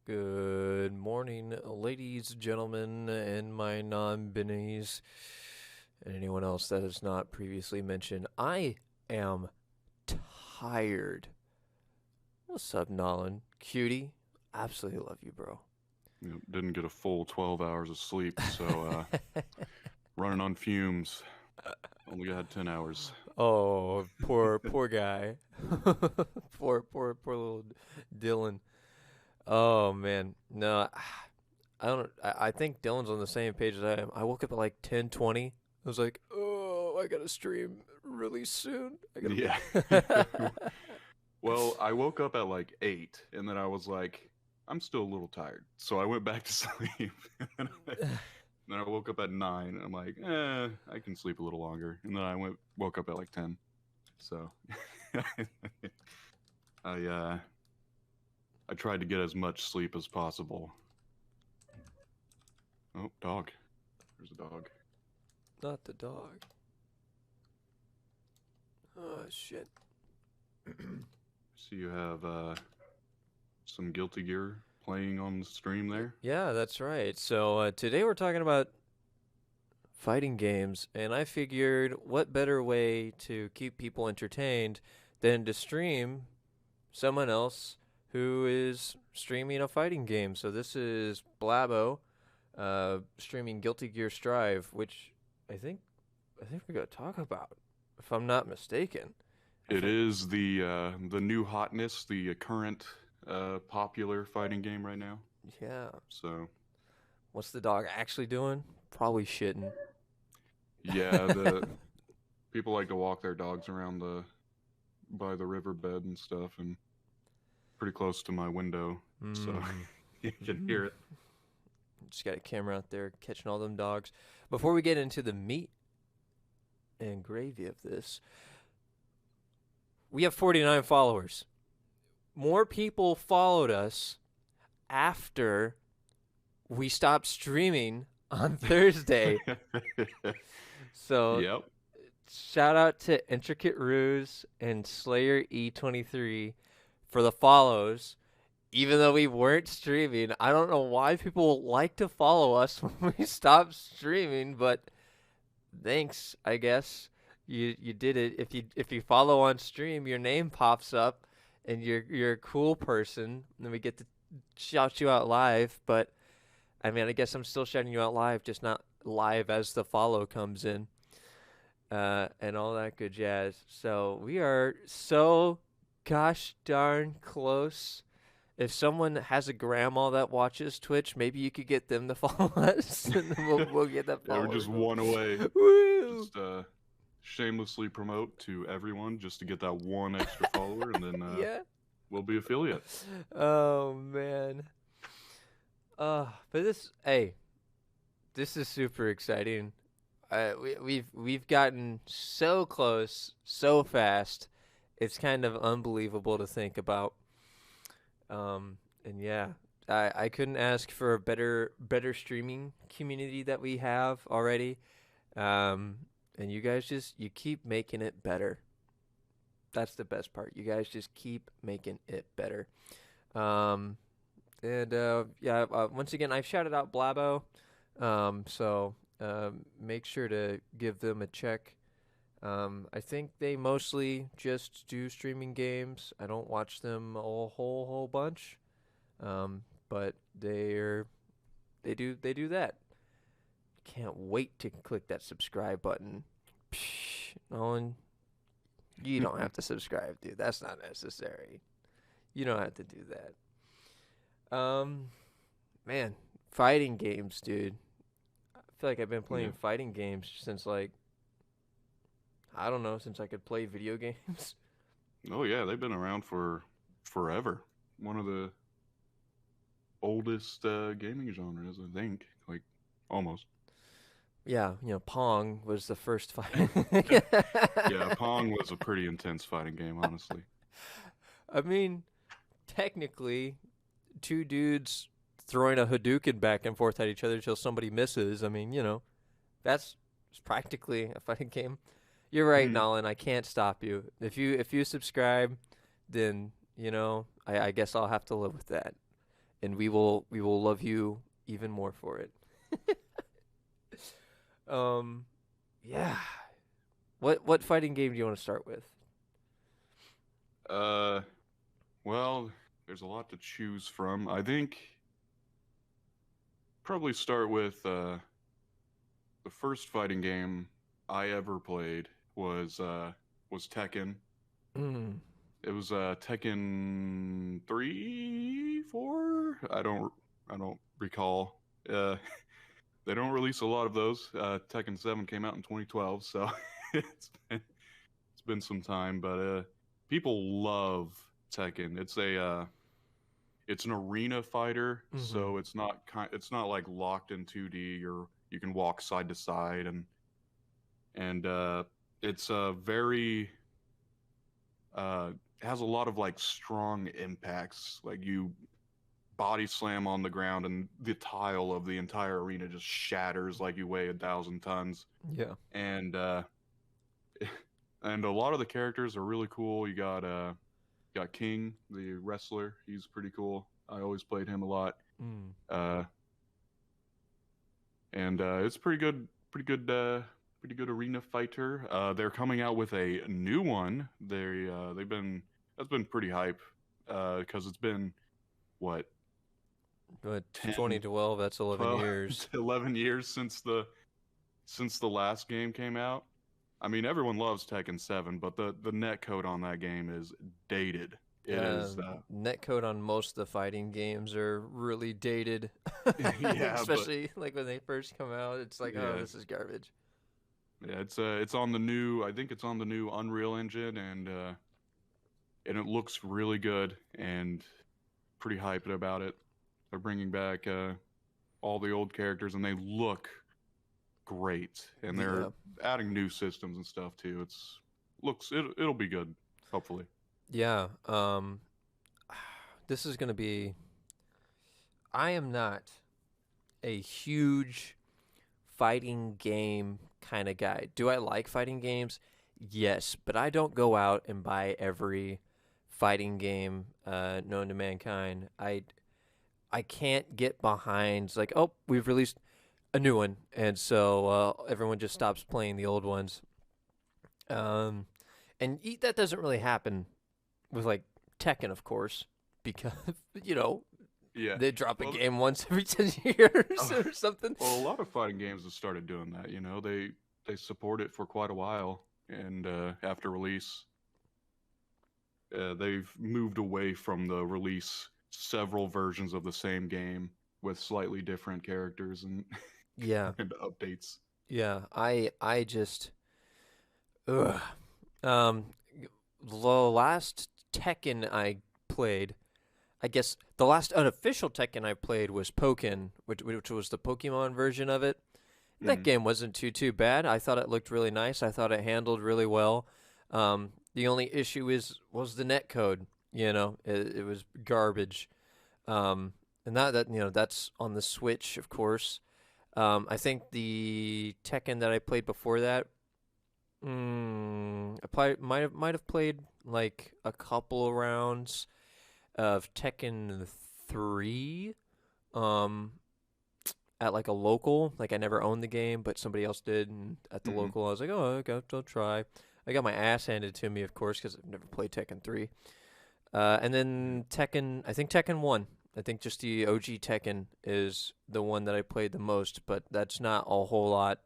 Good morning, ladies, gentlemen, and my non-binaries, and anyone else that is not previously mentioned. I am tired. What's up, Nolan? Cutie? Absolutely love you, bro. Didn't get a full 12 hours of sleep, so running on fumes. Only had 10 hours. Oh, poor guy. Poor little Dylan. Oh man, no, I don't. I think Dylan's on the same page as I am. I woke up at like 10:20. I was like, oh, I gotta stream really soon. I Yeah. gotta. Well, I woke up at like 8, and then I was like, I'm still a little tired. So I went back to sleep. And then I woke up at 9, and I'm like, I can sleep a little longer. And then woke up at like 10. So I I tried to get as much sleep as possible. Oh, dog. There's a dog. Not the dog. Oh shit. So you have some Guilty Gear playing on the stream there. Yeah, that's right. So today we're talking about fighting games, and I figured what better way to keep people entertained than to stream someone else who is streaming a fighting game. So this is Blabo, streaming Guilty Gear Strive, which I think I think we're gonna talk about, if I'm not mistaken. I It think is the new hotness, the current popular fighting game right now. yeah. So What's the dog actually doing? Probably shitting. yeah, the people like to walk their dogs around the by the riverbed and stuff, and pretty close to my window, so Mm. you can hear it. Just got a camera out there catching all them dogs. Before we get into the meat and gravy of this, we have 49 followers. More people followed us after we stopped streaming on Thursday. So Yep. shout out to Intricate Ruse and Slayer E23 for the follows. Even though we weren't streaming, I don't know why people like to follow us when we stop streaming, but thanks, I guess. You did it. If you follow on stream, your name pops up and you're a cool person, and we get to shout you out live, but I mean, I guess I'm still shouting you out live, just not live as the follow comes in, and all that good jazz. So we are so gosh darn close. If someone has a grandma that watches Twitch, maybe you could get them to follow us, and then we'll get that Yeah, we're follower just goal. one away. Woo! Just shamelessly promote to everyone just to get that one extra follower, and then Yeah. we'll be affiliates. Oh man. But this is super exciting. We've gotten so close so fast. It's kind of unbelievable to think about. And yeah, I couldn't ask for a better streaming community that we have already. And you guys you keep making it better. That's the best part. You guys just keep making it better. Um, and yeah, once again, I've shouted out Blabo. So make sure to give them a check. I think they mostly just do streaming games. I don't watch them a whole bunch. But they do that. Can't wait to click that subscribe button. Psh, Nolan, you don't have to subscribe, dude. That's not necessary. You don't have to do that. Man, fighting games, dude. I feel like I've been Yeah. playing fighting games since like I don't know, since I could play video games. Oh yeah, they've been around for forever. One of the oldest gaming genres, I think. Like almost. Yeah, Pong was the first fight. Yeah, Pong was a pretty intense fighting game, honestly. I mean, technically, two dudes throwing a Hadouken back and forth at each other till somebody misses. I mean, that's practically a fighting game. You're right, Hmm. Nolan. I can't stop you. If you subscribe, then I guess I'll have to live with that. and we will love you even more for it. Um, yeah. What fighting game do you want to start with? Uh, well, there's a lot to choose from. I think probably start with the first fighting game I ever played was Tekken. Mm, It was Tekken 3, 4. I don't recall. Uh, they don't release a lot of those. Tekken 7 came out in 2012, so it's been some time. But people love Tekken. It's an arena fighter, mm-hmm. so it's not like locked in 2D or you can walk side to side and it's very uh has a lot of like strong impacts. Like you body slam on the ground and the tile of the entire arena just shatters like you weigh 1,000 tons. Yeah. And and a lot of the characters are really cool. You got King, the wrestler. He's pretty cool. I always played him a lot. Mm. Uh, and it's pretty good arena fighter. They're coming out with a new one. They've been that's been pretty hype because it's been what But 10, 2012, that's 11 12, years. 11 years since the last game came out. I mean, everyone loves Tekken 7, but the net code on that game is dated. It Yeah, is netcode on most of the fighting games are really dated. yeah, but Especially like when they first come out, it's like, oh, yeah, this is garbage. yeah, it's on the new. I think it's on the new Unreal Engine, and it looks really good and pretty hyped about it. They're bringing back all the old characters, and they look great. And they're Yeah. adding new systems and stuff too. It'll be good, hopefully. Yeah. This is gonna be. I am not a huge fighting game kind of guy. Do I like fighting games? Yes, but I don't go out and buy every fighting game known to mankind. I can't get behind it's like, oh, we've released a new one, and so everyone just stops playing the old ones. Um, and that doesn't really happen with like Tekken, of course, because you know Yeah. they drop a Well, game once every 10 years oh, or something. well, a lot of fighting games have started doing that. They support it for quite a while, and after release, they've moved away from the release several versions of the same game with slightly different characters and Yeah, and updates. yeah. I just ugh. Um, the last Tekken I played, I guess the last unofficial Tekken I played was Pokken, which was the Pokemon version of it. That Mm, game wasn't too bad. I thought it looked really nice. I thought it handled really well. The only issue was the net code. It was garbage. And that's on the Switch, of course. I think the Tekken that I played before that, might have played like a couple of rounds of Tekken 3. Um, at like a local. Like I never owned the game, but somebody else did, and at the mm, local, I was like, oh, okay, I'll try. I got my ass handed to me, of course, because I've never played Tekken 3. And mm. then Tekken, I think Tekken 1. I think just the OG Tekken is the one that I played the most, but that's not a whole lot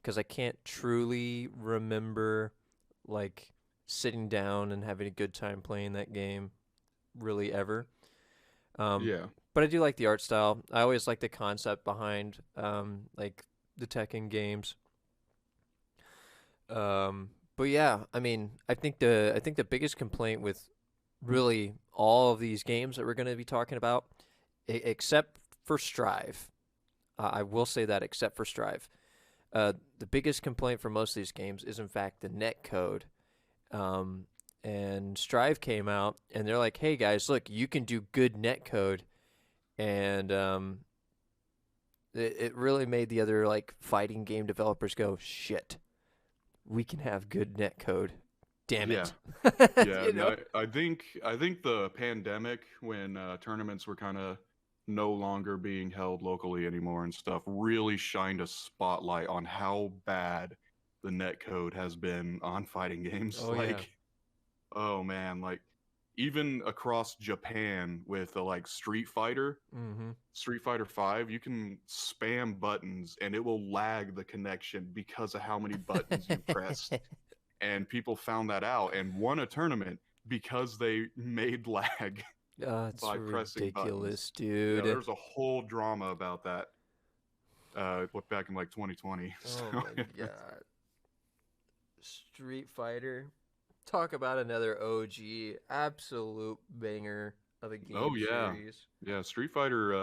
because I can't truly remember like sitting down and having a good time playing that game really ever. Um, Yeah. but I do like the art style. I always like the concept behind like the Tekken games. But yeah, I mean, I think the biggest complaint with really all of these games that we're going to be talking about, except for Strive, I will say that except for Strive, the biggest complaint for most of these games is in fact the net code. Um, and Strive came out and they're like, "Hey guys, look, you can do good net code," and it really made the other like fighting game developers go, "Shit, we can have good net code. Damn Yeah. it." Yeah. you know? I think the pandemic when tournaments were kind of no longer being held locally anymore and stuff really shined a spotlight on how bad the netcode has been on fighting games. Oh yeah. Like, oh man, like even across Japan with like Mm-hmm. Street Fighter 5, you can spam buttons and it will lag the connection because of how many buttons you pressed. And people found that out and won a tournament because they made lag It's by pressing buttons. ridiculous, Yeah, dude. there's a whole drama about that. Look back in like 2020. Oh So, my god. Street Fighter. Talk about another OG, absolute banger of a oh game yeah, series. yeah. Street Fighter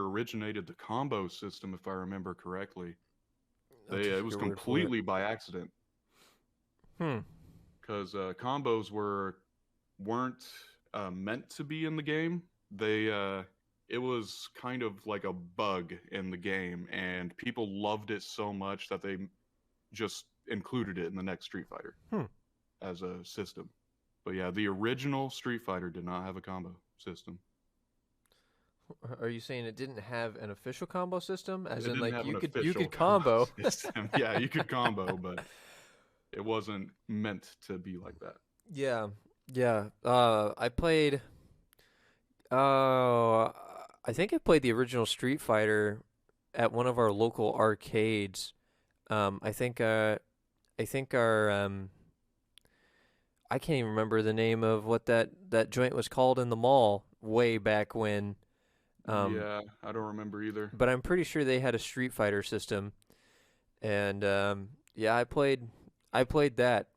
originated the combo system, if I remember correctly. I'll It take was your word for it. completely by accident Hmm. because combos weren't meant to be in the game. It was kind of like a bug in the game, and people loved it so much that they just included it in the next Street Fighter Hmm. as a system. But yeah, the original Street Fighter did not have a combo system. Are you saying it didn't have an official combo system? As It in, didn't like have an you official could combo combo. system. Yeah, you could combo, but it wasn't meant to be like that. Yeah, yeah. I played. Oh, I think I played the original Street Fighter at one of our local arcades. I think. I think our. I can't even remember the name of what that joint was called in the mall way back when. Um, Yeah, I don't remember either. but I'm pretty sure they had a Street Fighter system, and yeah, I played that,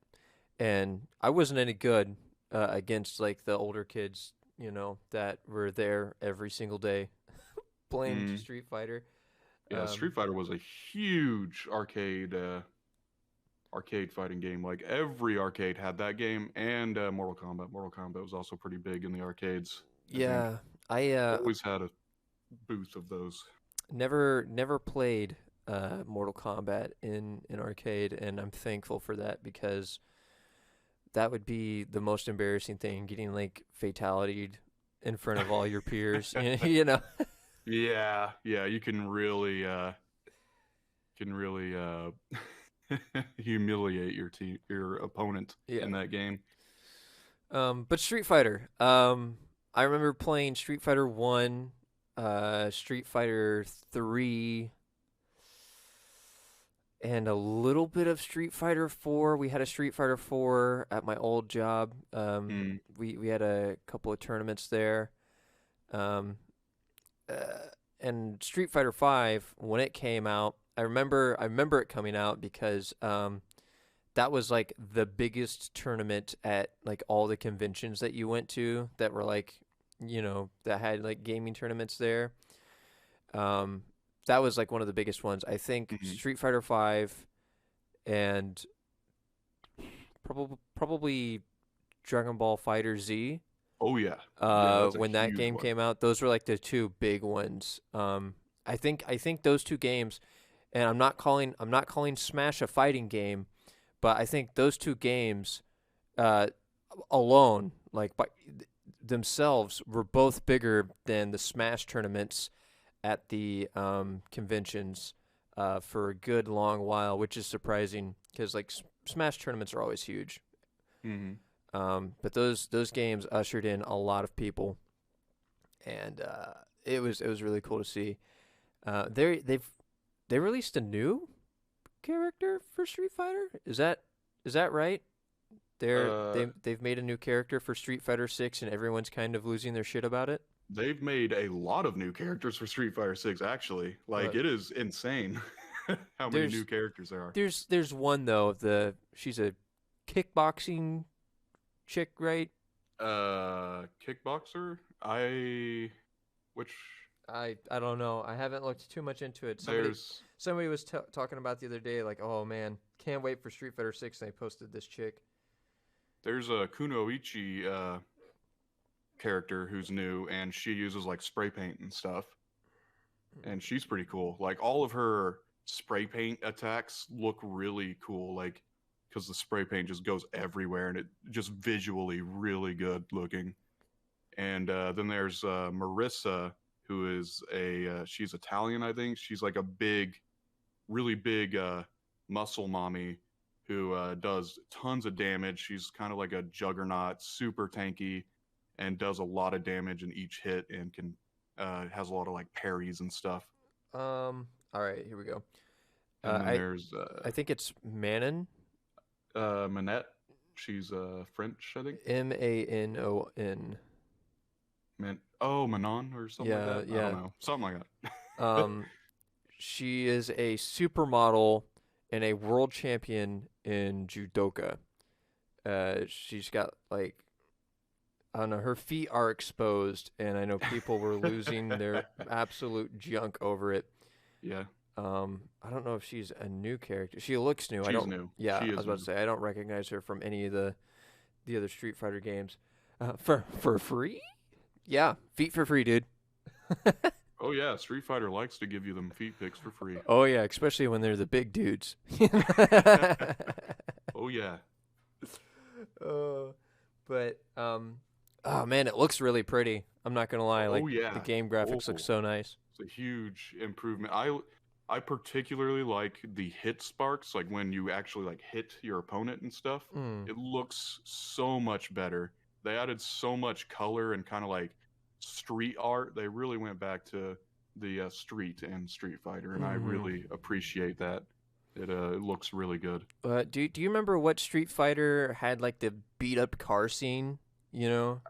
and I wasn't any good against like the older kids, that were there every single day playing Mm. Street Fighter. Yeah, Um, Street Fighter was a huge arcade fighting game. Like every arcade had that game, and Mortal Kombat. Mortal Kombat was also pretty big in the arcades. I think yeah, I always had a booth of those. never played Mortal Kombat in arcade, and I'm thankful for that because that would be the most embarrassing thing, getting like fatalitied in front of all your peers. Yeah, yeah, you can really humiliate your opponent Yeah. in that game. But Street Fighter. I remember playing Street Fighter 1, Street Fighter 3, and a little bit of Street Fighter 4. We had a Street Fighter 4 at my old job. Mm, We had a couple of tournaments there. Um, uh, and Street Fighter 5 when it came out, I remember it coming out because that was like the biggest tournament at like all the conventions that you went to that were like, that had like gaming tournaments there. Um, that was like one of the biggest ones. I think mhm. Street Fighter 5 and probably Dragon Ball Fighter Z. Oh yeah, that's a When that huge game one. came out, those were like the two big ones. I think those two games, and I'm not calling Smash a fighting game, but I think those two games, uh, alone, like by themselves, were both bigger than the Smash tournaments at the conventions for a good long while, which is surprising because like Smash tournaments are always huge. Hmm. But those games ushered in a lot of people, and it was really cool to see. They released a new character for Street Fighter. Is that right? Uh, They've made a new character for Street Fighter 6, and everyone's kind of losing their shit about it. they've made a lot of new characters for Street Fighter 6 actually. Like But it is insane how many new there's characters there are. there's one though. She's a kickboxing chick, right? Kickboxer? Which I don't know. I haven't looked too much into it. there's Somebody was talking about the other day, like, oh man, can't wait for Street Fighter 6. And they posted this chick. there's a Kunoichi character who's new and she uses like spray paint and stuff. And she's pretty cool. Like all of her spray paint attacks look really cool, like because the spray paint just goes everywhere and it just visually really good looking. And then there's Marissa, who is she's Italian, I think. She's like a big, really big muscle mommy who does tons of damage. She's kind of like a juggernaut, super tanky, and does a lot of damage in each hit, and can has a lot of like parries and stuff. All right, here we go. And then I there's I think it's Manon. Manette. She's French, I think. Manon. Manon or something like Yeah, that. I don't know, something like that. Um, she is a supermodel and a world champion in judoka. She's got like I don't know, her feet are exposed, and I know people were losing their absolute junk over it. Yeah, I don't know if she's a new character. She looks new. I she's don't. new. Yeah, She I was is about to new. say I don't recognize her from any of the other Street Fighter games. For free? Yeah, feet for free, dude. Oh yeah, Street Fighter likes to give you them feet pics for free. Oh yeah, especially when they're the big dudes. Oh yeah. But oh man, it looks really pretty. I'm not gonna lie, like Oh yeah. the game graphics look Oh, so nice. it's a huge improvement. I particularly like the hit sparks, like when you actually like hit your opponent and stuff. Mm. It looks so much better. They added so much color and kind of like street art. They really went back to the street and Street Fighter, and I Mhm. really appreciate that. It looks really good. Do you remember what Street Fighter had like the beat up car scene? You know?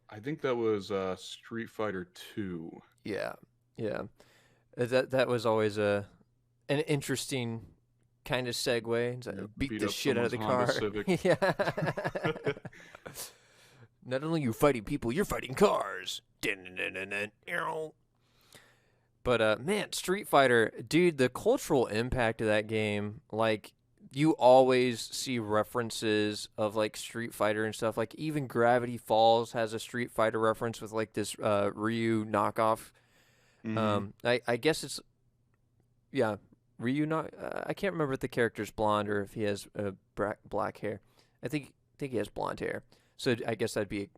I think that was Street Fighter 2. Yeah, yeah. That was always an interesting kind of segue. It's like, Yeah, beat beat the up shit out of the someone's car. Honda Civic. Yeah. Not only you fighting people, you're fighting cars. But man, Street Fighter, dude, the cultural impact of that game, like you always see references of like Street Fighter and stuff. Like even Gravity Falls has a Street Fighter reference with like this Ryu knockoff. Mhm. I guess it's yeah, Ryu not. I can't remember if the character's blonde or if he has black hair. I think he has blonde hair. So I guess that'd be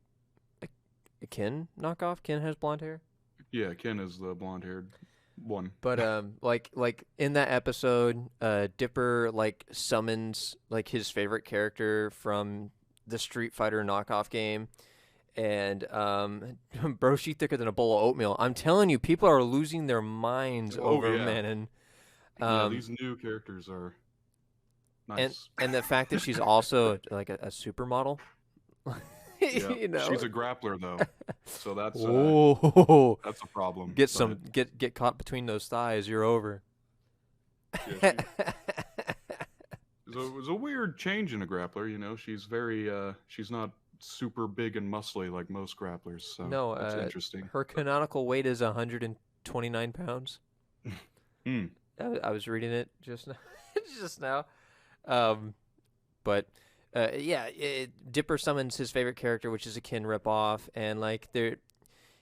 a Ken knockoff. Ken has blonde hair. Yeah, Ken is the blonde-haired one. But like in that episode, Dipper like summons like his favorite character from the Street Fighter knockoff game, and bro, she thicker than a bowl of oatmeal. I'm telling you, people are losing their minds Oh over yeah. Manon. Yeah, Um, these new characters are and nice. and the fact that she's also like a supermodel, Yeah. you know. She's a grappler though. So Oh, that's a problem. get But, some get caught between those thighs, you're over. yeah, it was a weird change in a grappler, you know. She's very she's not super big and muscly like most grapplers, so No, it's interesting. her canonical weight is 129 pounds. Hmm. I was reading it just now. Just now. But yeah, Dipper summons his favorite character, which is a Ken ripoff, and like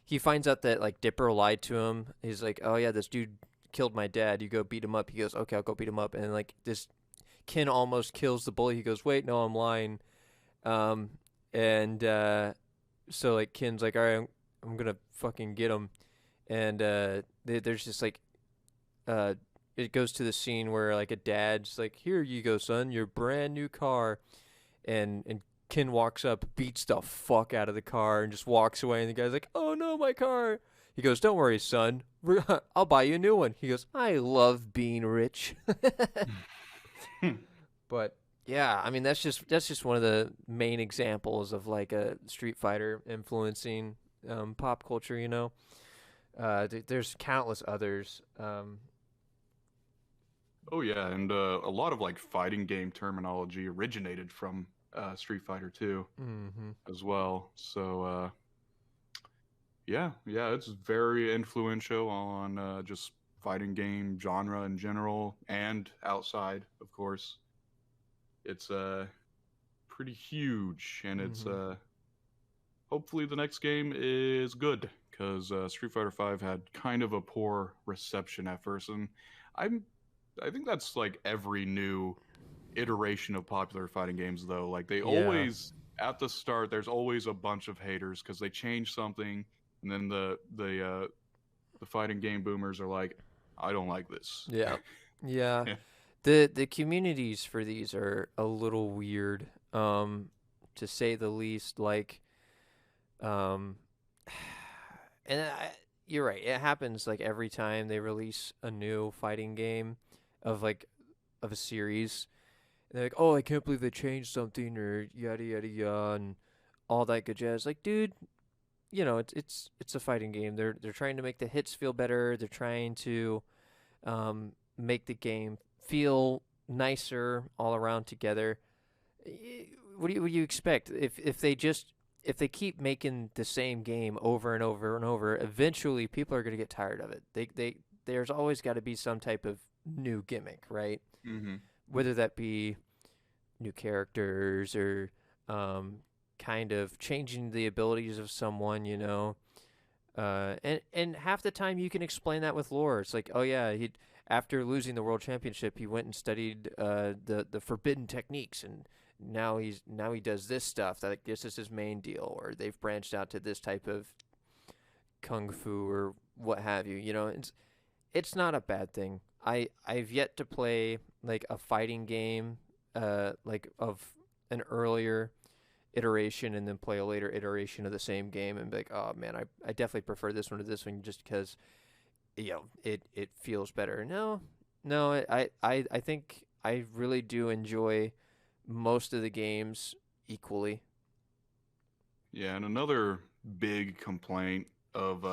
he finds out that like Dipper lied to him. He's like, "Oh yeah, this dude killed my dad. You go beat him up." He goes, "Okay, I'll go beat him up." And like this Ken almost kills the bully. He goes, "Wait, no, I'm lying." And so like Ken's like, "All right, I'm gonna fucking get him." And there's just like it goes to the scene where like a dad's like, "Here you go, son, your brand new car," and Ken walks up, beats the fuck out of the car, and just walks away. And the guy's like, "Oh no, my car!" He goes, "Don't worry, son, I'll buy you a new one." He goes, "I love being rich." But yeah, I mean that's just one of the main examples of like a Street Fighter influencing pop culture. You know, there's countless others. Oh yeah, and a lot of like fighting game terminology originated from Street Fighter 2 Mm-hmm. as well. So yeah, it's very influential on just fighting game genre in general and outside, of course. It's pretty huge, and it's Mm-hmm. hopefully the next game is good because Street Fighter 5 had kind of a poor reception at first, and I'm I think that's like every new iteration of popular fighting games though. Like they Yeah. always at the start there's always a bunch of haters because they change something and then the the fighting game boomers are like, I don't like this. Yeah. Yeah. The communities for these are a little weird, to say the least. Like, um, and you're right. It happens like every time they release a new fighting game of like of a series. And they're like, "Oh, I can't believe they changed something," or yada yada yada, and all that good jazz. Like, dude, it's a fighting game. They're trying to make the hits feel better. They're trying to make the game feel nicer all around together. What do you expect if they keep making the same game over and over and over? Eventually, people are going to get tired of it. There's always got to be some type of new gimmick, right? Mm-hmm. Whether that be new characters or kind of changing the abilities of someone, and half the time you can explain that with lore. It's like, oh yeah, he after losing the world championship, he went and studied the forbidden techniques, and now he does this stuff. That like, this is his main deal, or they've branched out to this type of kung fu or what have you. It's not a bad thing. I've yet to play like a fighting game, like of an earlier iteration and then play a later iteration of the same game and be like, oh man, I definitely prefer this one to this one just because it feels better. No, I think I really do enjoy most of the games equally. Yeah, and another big complaint of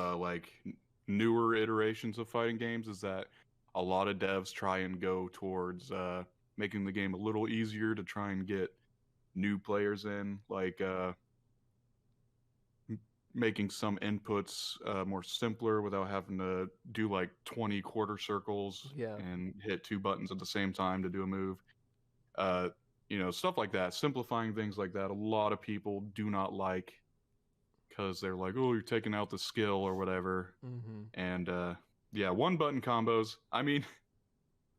newer iterations of fighting games is that a lot of devs try and go towards making the game a little easier to try and get new players in, like making some inputs more simpler without having to do like 20 quarter circles Yeah. and hit two buttons at the same time to do a move. Stuff like that, simplifying things like that. A lot of people do not like because they're like, oh, you're taking out the skill or whatever. Mm-hmm. And yeah, one button combos. I mean,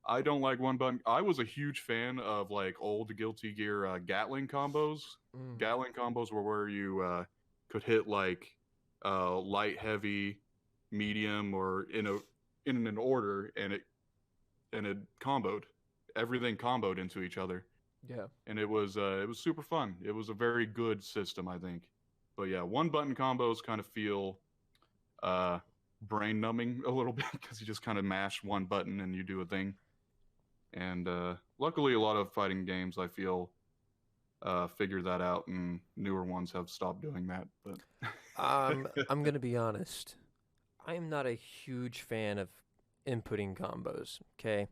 I don't like one button. I was a huge fan of like old Guilty Gear Gatling combos. Gatling combos were where you could hit like light, heavy, medium, or in an order, and it comboed. Everything comboed into each other. Yeah. And it was super fun. It was a very good system, I think. But yeah, one button combos kind of feel brain numbing a little bit because you just kind of mash one button and you do a thing. And luckily, a lot of fighting games I feel figure that out, and newer ones have stopped doing that. But I'm gonna be honest. I'm not a huge fan of inputting combos. Okay,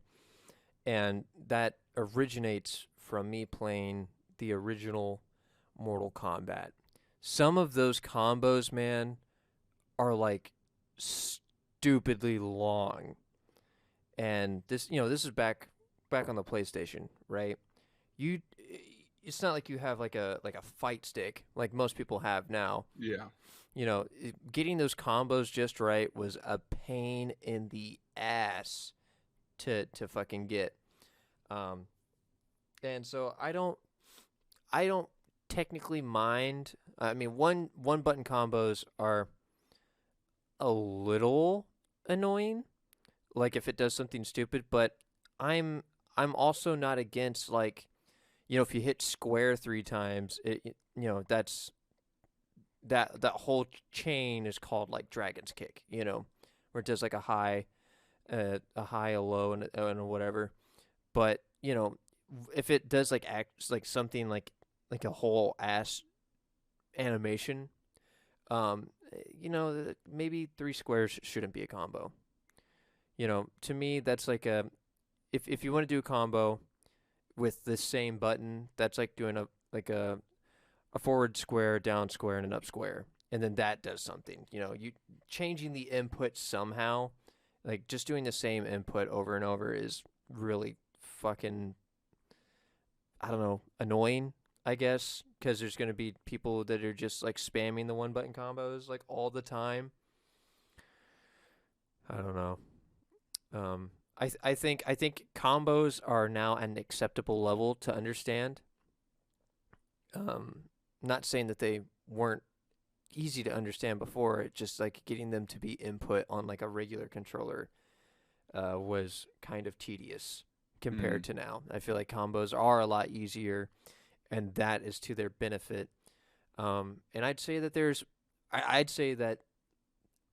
and that originates from me playing the original Mortal Kombat. Some of those combos, man, are like stupidly long. And this is back on the PlayStation, right? You it's not like you have like a fight stick like most people have now. yeah, Getting those combos just right was a pain in the ass to fucking get. And so I don't technically mind. I mean, one button combos are a little annoying, like if it does something stupid, but I'm also not against like, if you hit square 3 times, that's that whole chain is called like Dragon's Kick, where it does like a high, a low, and a whatever. But if it does like act like something like a whole ass animation, maybe 3 squares shouldn't be a combo. To me, that's like if you want to do a combo with the same button, that's like doing a forward square, down square, and an up square, and then that does something. You changing the input somehow, like just doing the same input over and over is really fucking, I don't know, annoying, I guess, because there's going to be people that are just like spamming the one button combos like all the time. I don't know. I think combos are now at an acceptable level to understand. Not saying that they weren't easy to understand before. It just like getting them to be input on like a regular controller was kind of tedious compared Mm, to now. I feel like combos are a lot easier, and that is to their benefit. And I'd say that I'd say that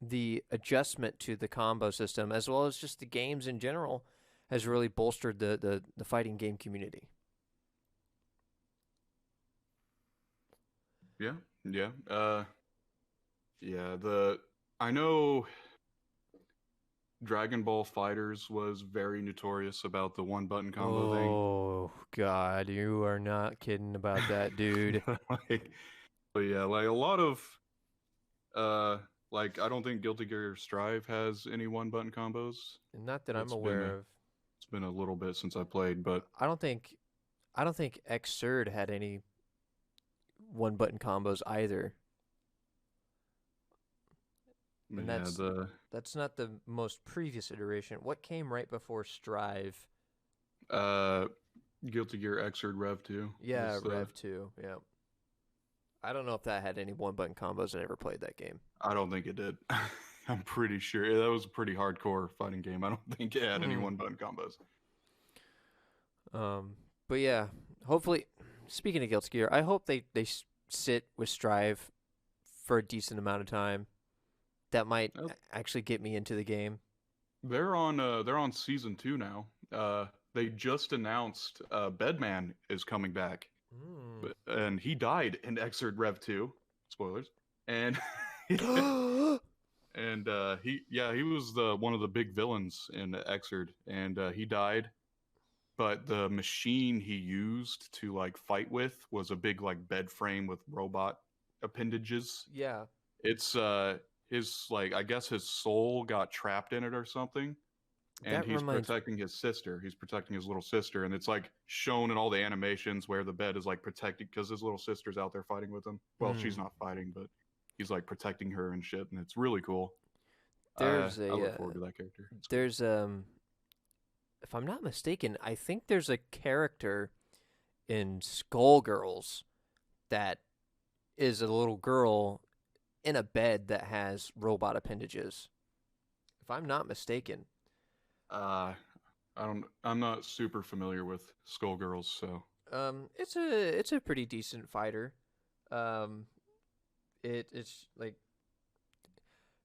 the adjustment to the combo system, as well as just the games in general, has really bolstered the fighting game community. yeah, yeah. Yeah, the I know Dragon Ball Fighters was very notorious about the one button combo thing. Oh God, you are not kidding about that, dude. Like, but yeah, like a lot of uh like I don't think Guilty Gear Strive has any one button combos. Not that I'm It's been aware a of. it's been a little bit since I played, but I don't think I don't think Xrd had any one button combos either. And yeah, the that's not the most previous iteration. What came right before Strive? uh Guilty Gear Xrd Rev 2 Yeah, was the Rev 2. Yeah. I don't know if that had any one button combos. I never played that game. I don't think it did. I'm pretty sure that was a pretty hardcore fighting game. I don't think it had any Hmm. one button combos. Um, but yeah, hopefully, speaking of Guilty Gear, I hope they sit with Strive for a decent amount of time. That might Uh, actually get me into the game. they're on season 2 now. They just announced Bedman is coming back, Mm. and he died in Xrd Rev 2. Spoilers. And and he was the one of the big villains in Xrd, and he died. But the machine he used to like fight with was a big like bed frame with robot appendages. Yeah, It's his like I guess his soul got trapped in it or something, and that he's reminds. protecting his sister. He's protecting his little sister, and it's like shown in all the animations where the bed is like protected because his little sister's out there fighting with him. Well, she's Mm, not fighting, but he's like protecting her and shit, and it's really cool. there's I a look forward to that character. It's cool. there's if I'm not mistaken, I think there's a character in Skullgirls that is a little girl in a bed that has robot appendages. If I'm not mistaken. Uh, I'm not super familiar with Skullgirls, so It's a pretty decent fighter. Um, it's like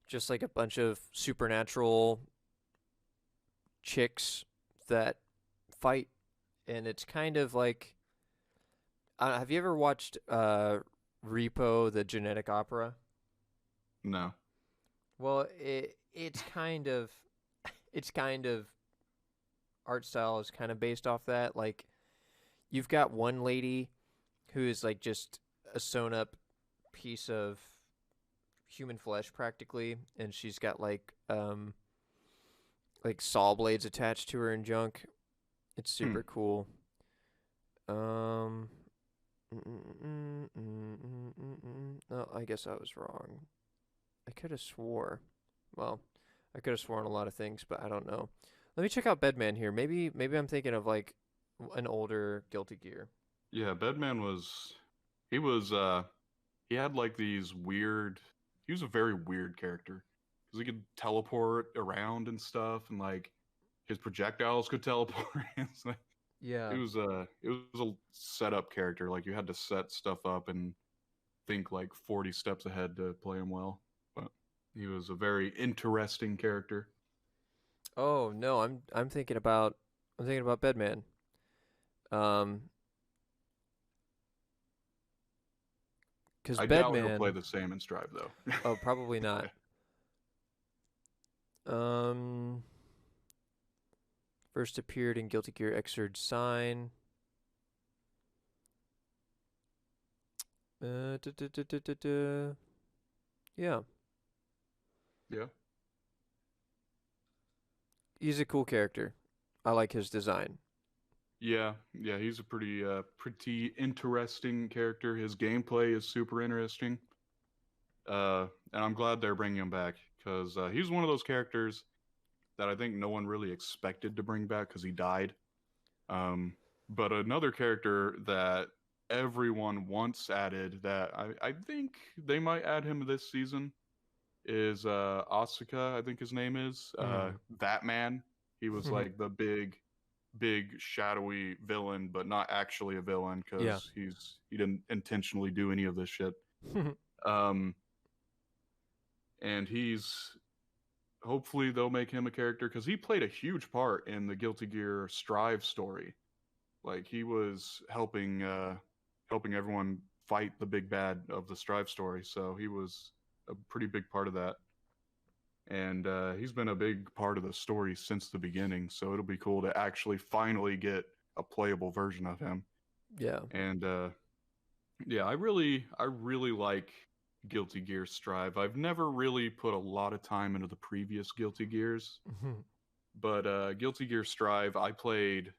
just like a bunch of supernatural chicks that fight, and it's kind of like. Have you ever watched Repo, the Genetic Opera? no. Well, it's kind of it's kind of art style is kind of based off that. Like you've got one lady who is like just a sewn up piece of human flesh practically, and she's got like saw blades attached to her and junk. It's Hmm. super cool. Um No, I guess I was wrong. I could have swore. Well, I could have sworn a lot of things, but I don't know. Let me check out Bedman here. Maybe I'm thinking of like an older Guilty Gear. Yeah, Bedman was he was he had like these weird he was a very weird character because he could teleport around and stuff and like his projectiles could teleport. It's like, Yeah. it was a setup character like you had to set stuff up and think like 40 steps ahead to play him well. But he was a very interesting character. Oh no, I'm thinking about Bedman. Um, because I doubt he'll play Bedman. the same in Strive though. Oh, probably not. Um, first appeared in Guilty Gear Xrd Sign. Da, da, da, da, da, da. Yeah, Yeah. he's a cool character. I like his design. Yeah, yeah, he's a pretty interesting character. His gameplay is super interesting. And I'm glad they're bringing him back because he's one of those characters that I think no one really expected to bring back because he died. Um, but another character that everyone once added that I think they might add him this season is Asuka, I think his name is. Mm. That man. He was like the big shadowy villain, but not actually a villain Yeah. because he didn't intentionally do any of this shit. Um, and he's hopefully they'll make him a character because he played a huge part in the Guilty Gear Strive story. Like he was helping everyone fight the big bad of the Strive story, so he was a pretty big part of that. And he's been a big part of the story since the beginning, so it'll be cool to actually finally get a playable version of him. Yeah. And yeah, I really like Guilty Gear Strive. I've never really put a lot of time into the previous Guilty Gears, but Guilty Gear Strive, I played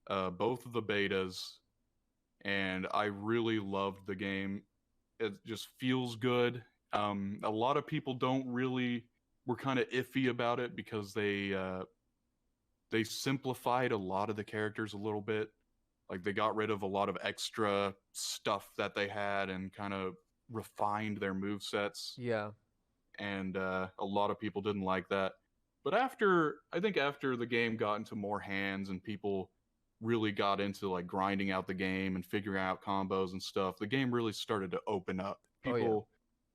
both of the betas, and I really loved the game. It just feels good. A lot of people were kind of iffy about it because they simplified a lot of the characters a little bit. Like they got rid of a lot of extra stuff that they had and kind of refined their move sets. Yeah. And a lot of people didn't like that. But I think after the game got into more hands and people really got into like grinding out the game and figuring out combos and stuff, the game really started to open up.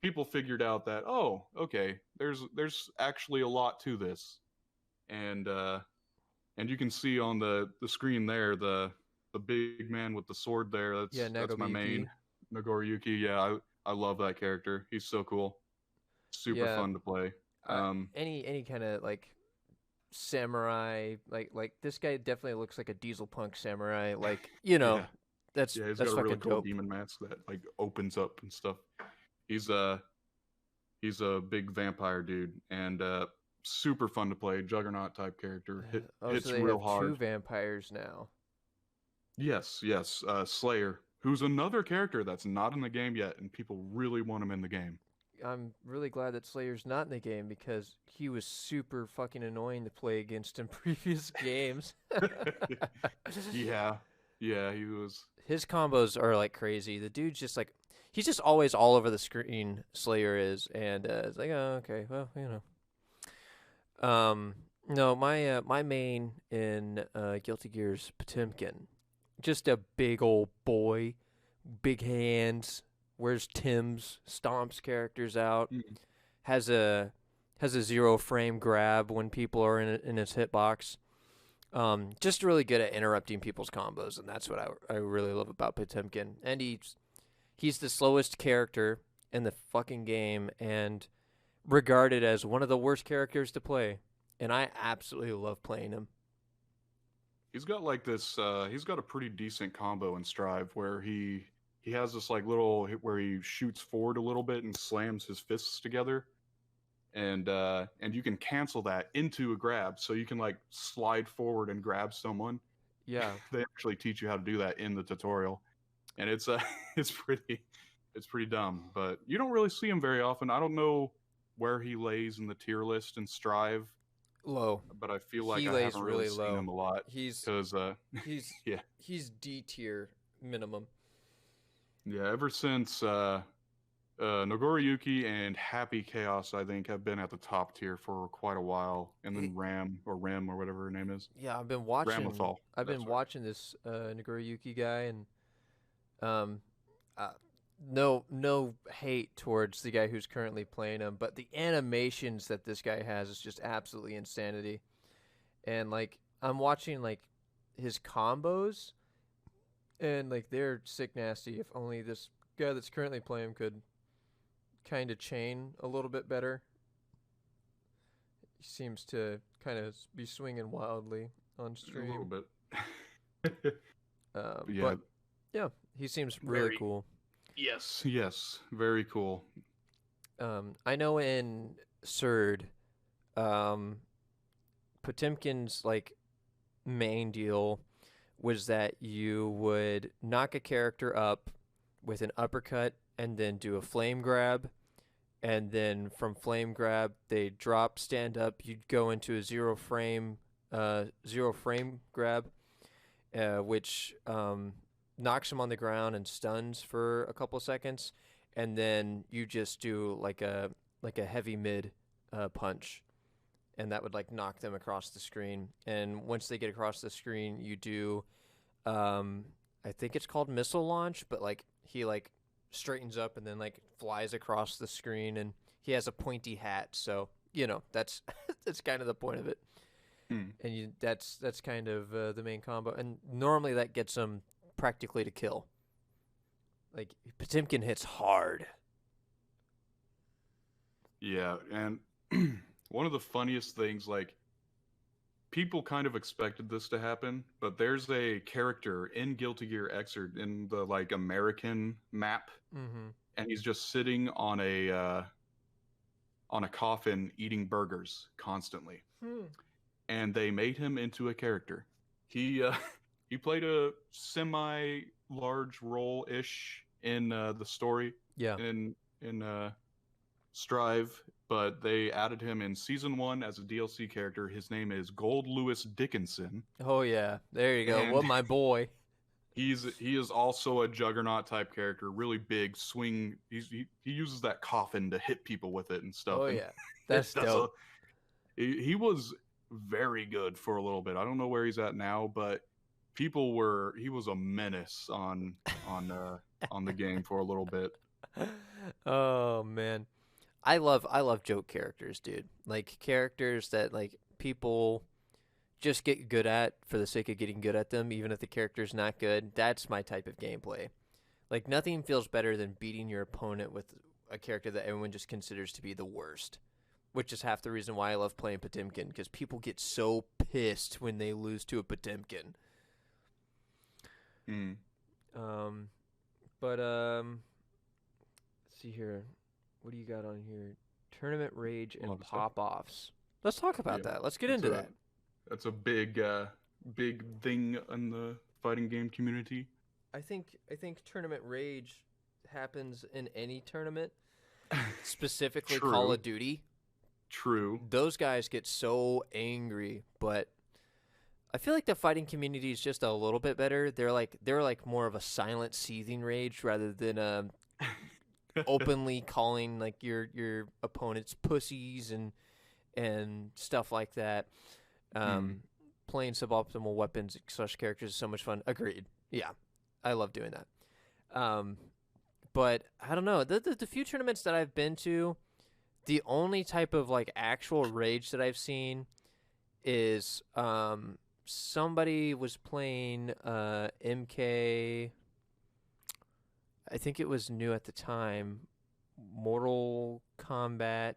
People figured out that, oh, okay, there's actually a lot to this. And you can see on the screen there the big man with the sword there. That's my main, Nagoriyuki. Yeah, I love that character. He's so cool. Super fun to play. Any kind of like samurai, like this guy definitely looks like a Diesel Punk samurai. Like that's he's that's got a really fucking cool dope. demon mask that like opens up and stuff. He's a big vampire dude and super fun to play. Juggernaut type character. Hits So they real have hard. 2 vampires now. Yes. Slayer, who's another character that's not in the game yet, and people really want him in the game. I'm really glad that Slayer's not in the game because he was super fucking annoying to play against in previous games. Yeah, he was. His combos are like crazy. The dude's just like, he's just always all over the screen. Slayer is, and it's like, oh, okay, well, no, my main in Guilty Gear's Potemkin, just a big old boy, big hands. Wears Tim's, stomps characters out. Has a 0 frame grab when people are in his hitbox. Just really good at interrupting people's combos, and that's what I really love about Potemkin. And he's the slowest character in the fucking game, and regarded as one of the worst characters to play. And I absolutely love playing him. He's got like this. He's got a pretty decent combo in Strive where he has this like little hit where he shoots forward a little bit and slams his fists together, and you can cancel that into a grab, so you can like slide forward and grab someone. Yeah, they actually teach you how to do that in the tutorial, and it's it's pretty dumb, but you don't really see him very often. I don't know where he lays in the tier list in Strive. Low, but I feel like he I lays haven't really really low. seen him a lot. He's yeah. He's D tier minimum. Yeah, ever since Nagoriyuki and Happy Chaos, I think, have been at the top tier for quite a while, and then Rim or whatever her name is. Yeah, I've been watching. Ramathal. I've been watching this Nagoriyuki guy, and no hate towards the guy who's currently playing him, but the animations that this guy has is just absolutely insanity. And like I'm watching like his combos, and like they're sick nasty. If only this guy that's currently playing could kind of chain a little bit better. He seems to kind of be swinging wildly on stream. A little bit. Yeah. But yeah, he seems really cool. Yes, very cool. I know in Surd, Potemkin's like main deal was that you would knock a character up with an uppercut and then do a flame grab, and then from flame grab they drop, stand up, you'd go into a 0 frame grab, which knocks him on the ground and stuns for a couple seconds, and then you just do like a heavy mid punch, and that would like knock them across the screen. And once they get across the screen, you do, I think it's called missile launch, but like he like straightens up and then like flies across the screen, and he has a pointy hat, so you know that's that's kind of the point of it. Hmm. And that's kind of the main combo, and normally that gets him practically to kill. Like Potemkin hits hard. Yeah, and one of the funniest things, like, people kind of expected this to happen, but there's a character in Guilty Gear Xrd in the like American map, Mm-hmm. and he's just sitting on a coffin eating burgers constantly. And they made him into a character. He he played a semi large role ish in the story Yeah. in Strive, but they added him in season 1 as a DLC character. His name is Gold Lewis Dickinson, Oh yeah. There you go. and What my boy. he is also a Juggernaut type character, really big swing. He uses that coffin to hit people with it and stuff. Oh And yeah. That's that's dope. he was very good for a little bit. I don't know where he's at now, but he was a menace on the game for a little bit. Oh man. I love joke characters, dude. Like characters that like people just get good at for the sake of getting good at them, even if the character's not good. That's my type of gameplay. Like nothing feels better than beating your opponent with a character that everyone just considers to be the worst. Which is half the reason why I love playing Potemkin, because people get so pissed when they lose to a Potemkin. Mm. Um, but let's see here. What do you got on here? Tournament rage A and lot of stuff. pop offs. Let's talk about Yeah, that. Let's get that's into a that. that's a big thing in the fighting game community. I think tournament rage happens in any tournament, specifically True. Call of Duty. True. Those guys get so angry, but I feel like the fighting community is just a little bit better. They're like more of a silent seething rage rather than openly calling like your opponents pussies and stuff like that. Mm. Playing suboptimal weapons / characters is so much fun. Agreed. Yeah, I love doing that. But I don't know. The few tournaments that I've been to, the only type of like actual rage that I've seen is somebody was playing MK. I think it was new at the time. Mortal Kombat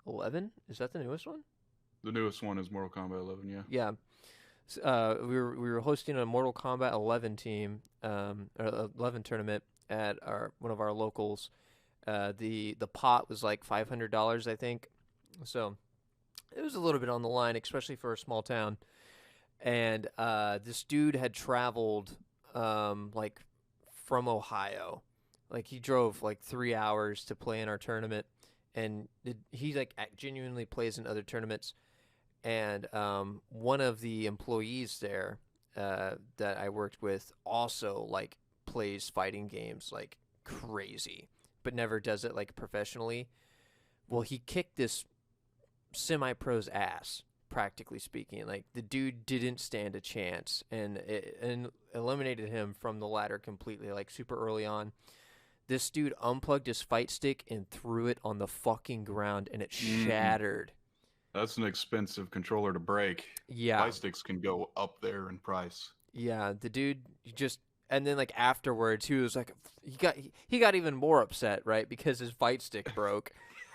11? Is that the newest one? The newest one is Mortal Kombat 11. Yeah. Yeah. We were hosting a Mortal Kombat 11 team, or 11 tournament at one of our locals. The pot was like $500, I think. So it was a little bit on the line, especially for a small town. And this dude had traveled like from Ohio. Like he drove like 3 hours to play in our tournament, and he like genuinely plays in other tournaments. And one of the employees there that I worked with also like plays fighting games like crazy, but never does it like professionally. Well, he kicked this semi-pro's ass, practically speaking. Like the dude didn't stand a chance, and eliminated him from the ladder completely, like super early on. This dude unplugged his fight stick and threw it on the fucking ground, and it shattered. That's an expensive controller to break. Yeah, Fight sticks can go up there in price. yeah. The dude just, and then like afterwards, he was like, he got even more upset, right, because his fight stick broke.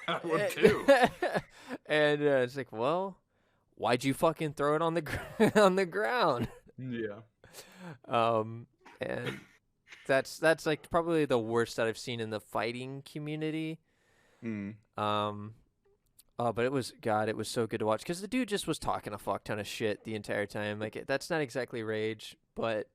I would too. And it's like, well, why'd you fucking throw it on the on the ground? Yeah. And that's like probably the worst that I've seen in the fighting community. Mm. But it was so good to watch because the dude just was talking a fuck ton of shit the entire time. Like that's not exactly rage, but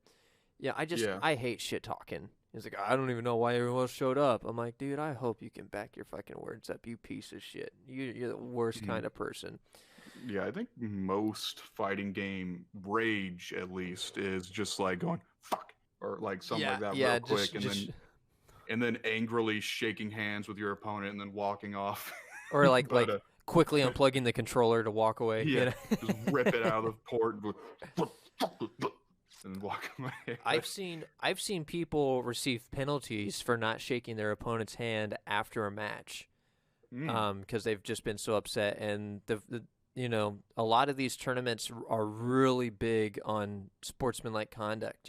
yeah, I hate shit talking. He's like, I don't even know why everyone else showed up. I'm like, dude, I hope you can back your fucking words up, you piece of shit. You're the worst kind of person. Yeah, I think most fighting game rage, at least, is just like going, fuck, or like something Yeah, like that yeah, real quick, and then angrily shaking hands with your opponent and then walking off. or like But quickly unplugging the controller to walk away. yeah, You know, just rip it out of the port and walk away. I've seen people receive penalties for not shaking their opponent's hand after a match, Mm. because they've just been so upset. And a lot of these tournaments are really big on sportsmanlike conduct.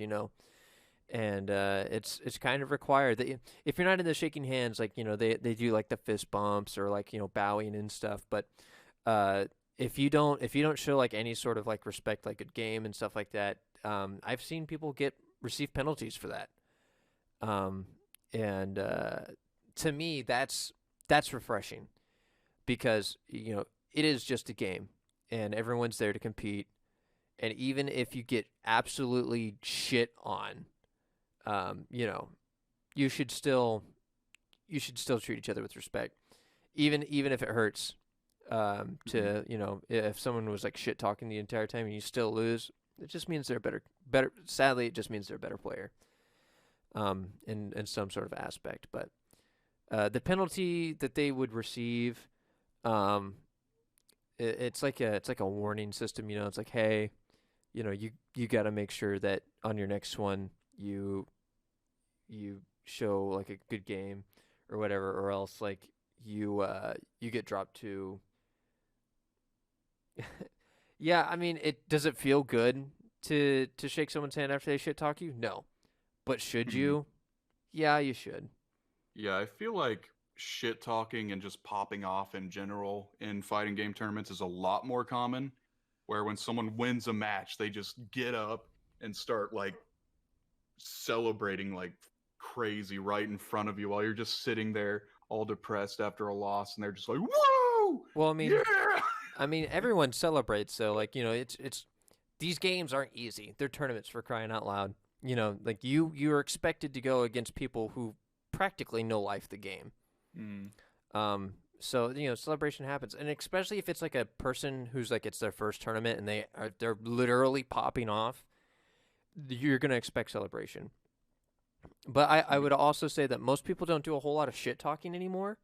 And it's kind of required that if you're not into shaking hands, like they do like the fist bumps or like bowing and stuff. But if you don't show like any sort of like respect, like a game and stuff like that, I've seen people receive penalties for that. And to me, that's refreshing because it is just a game, and everyone's there to compete. And even if you get absolutely shit on, you should still treat each other with respect, even if it hurts. To if someone was like shit talking the entire time and you still lose, it just means they're better. Sadly, it just means they're a better player. In some sort of aspect, but the penalty that they would receive, it's like a warning system. It's like, hey, you got to make sure that on your next one you show like a good game or whatever, or else like you get dropped to. Yeah, I mean, does it feel good to shake someone's hand after they shit talk you? No, but should Mhm. you? Yeah, you should. Yeah, I feel like shit talking and just popping off in general in fighting game tournaments is a lot more common. Where when someone wins a match, they just get up and start like celebrating like crazy right in front of you while you're just sitting there all depressed after a loss, and they're just like, "Whoa, Well, yeah!" I mean, everyone celebrates, so like it's these games aren't easy. They're tournaments, for crying out loud. Like you're expected to go against people who practically know life the game. Mm. So celebration happens, and especially if it's like a person who's like it's their first tournament and they're literally popping off, you're gonna expect celebration. But I would also say that most people don't do a whole lot of shit talking anymore.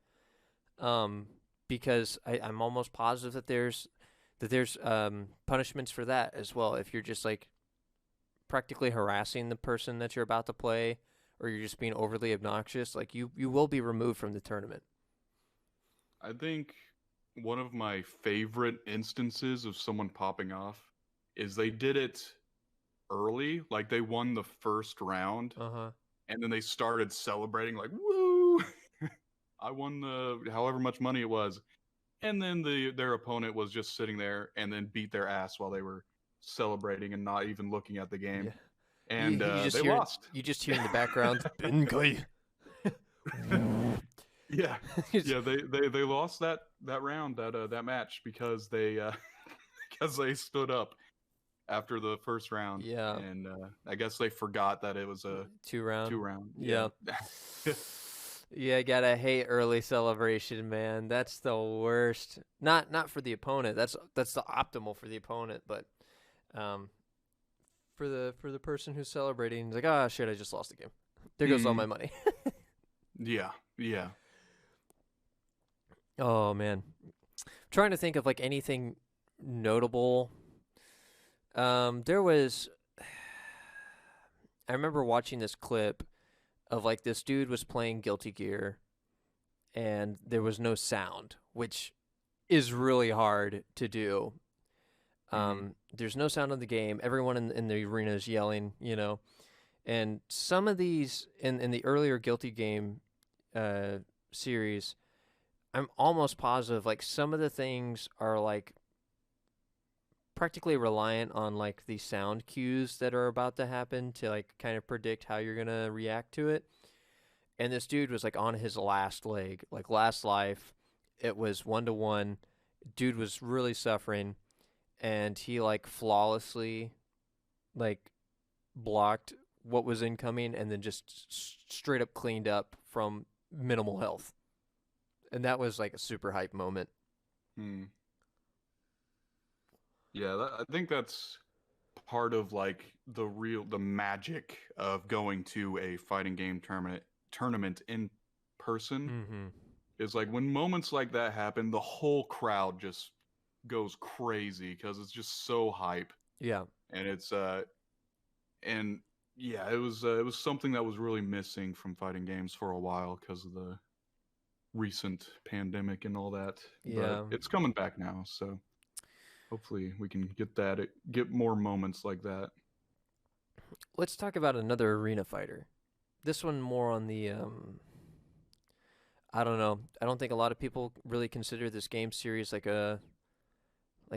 Um, because I'm almost positive that there's punishments for that as well. If you're just like practically harassing the person that you're about to play, or you're just being overly obnoxious, like you will be removed from the tournament. I think one of my favorite instances of someone popping off is they did it early, like they won the first round, Uh-huh. and then they started celebrating like, "Woo! I won the however much money it was." And then their opponent was just sitting there and then beat their ass while they were celebrating and not even looking at the Yeah. game. You And you just they hear lost. you just hear in the background Benkai. Yeah, yeah, they lost that round, that match, because they because they stood up after the first round, Yeah. and I guess they forgot that it was a 2 round. 2 round. Yeah. Yeah. Yeah, gotta hate early celebration, man. That's the worst. Not for the opponent. That's the optimal for the opponent, but um, for the person who's celebrating, it's like, ah, shit, I just lost the game. There goes all my money. Yeah, yeah. Oh man, trying to think of like anything notable. There was. I remember watching this clip of like this dude was playing Guilty Gear, and there was no sound, which is really hard to do. There's no sound in the game. Everyone in the arena is yelling, and some of these in the earlier Guilty game series, I'm almost positive like some of the things are like practically reliant on like the sound cues that are about to happen to like kind of predict how you're gonna react to it. And this dude was like on his last leg, like last life. It was 1-1. Dude was really suffering, and he like flawlessly like blocked what was incoming, and then just straight up cleaned up from minimal health. And that was like a super hype moment. Hmm. Yeah, I think that's part of like the magic of going to a fighting game tournament in person Mm-hmm. is like when moments like that happen, the whole crowd just goes crazy because it's just so hype, Yeah. and it's and yeah, it was something that was really missing from fighting games for a while because of the recent pandemic and all that. But Yeah. it's coming back now, so hopefully we can get more moments like that. Let's talk about another arena fighter. This one more on the I don't know. I don't think a lot of people really consider this game series like a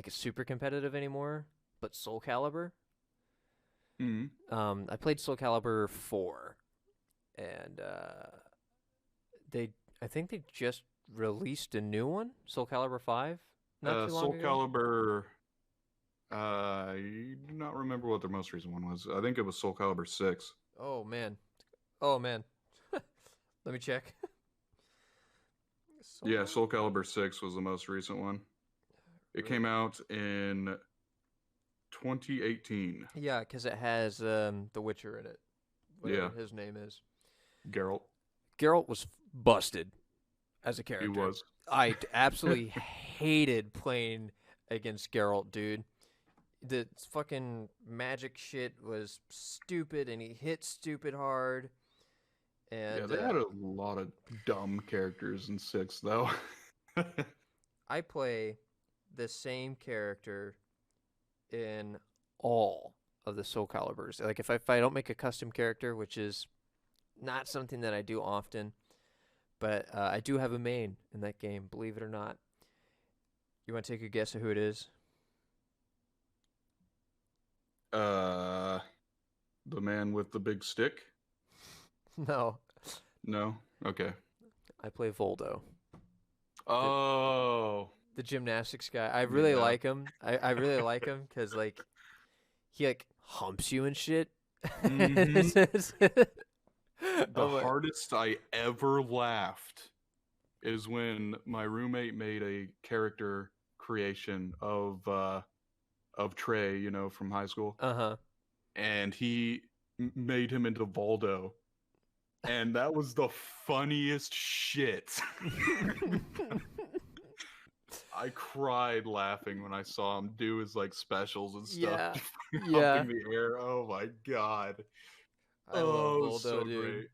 super competitive anymore, but Soul Calibur. Mm. I played Soul Calibur 4 and they I think they just released a new one, Soul Calibur 5, not too long Soul ago. Calibur. I do not remember what their most recent one was. I think it was Soul Calibur 6. Oh man. Oh man. Let me check. Yeah, Soul. Soul Calibur 6 was the most recent one. It came Really? out in 2018. Yeah, because it has The Witcher in it, Yeah, whatever his name is. Geralt. Geralt was busted as a He character. was. Absolutely hated playing against Geralt, dude. The fucking magic shit was stupid, and he hit stupid hard. Yeah, And they had a lot of dumb characters in 6, though. I play the same character in all of the Soul Caliburs. Like if I don't make a custom character, which is not something that I do often, but I do have a main in that game, believe it or not. You want to take a guess at who it is? uh, the man with the big stick? No, No? Okay. I play Voldo, the Oh, the gymnastics guy. I really yeah. like him. I really like him because like he like humps you and shit. Hmm. The I'm like, hardest I ever laughed is when my roommate made a character creation of Trey, from high school, uh-huh. and he made him into Voldo, and that was the funniest shit. I cried laughing when I saw him do his like specials and stuff, Yeah, humping yeah. the air. Oh my god! I love Oh, it was Voldo, so dude. great.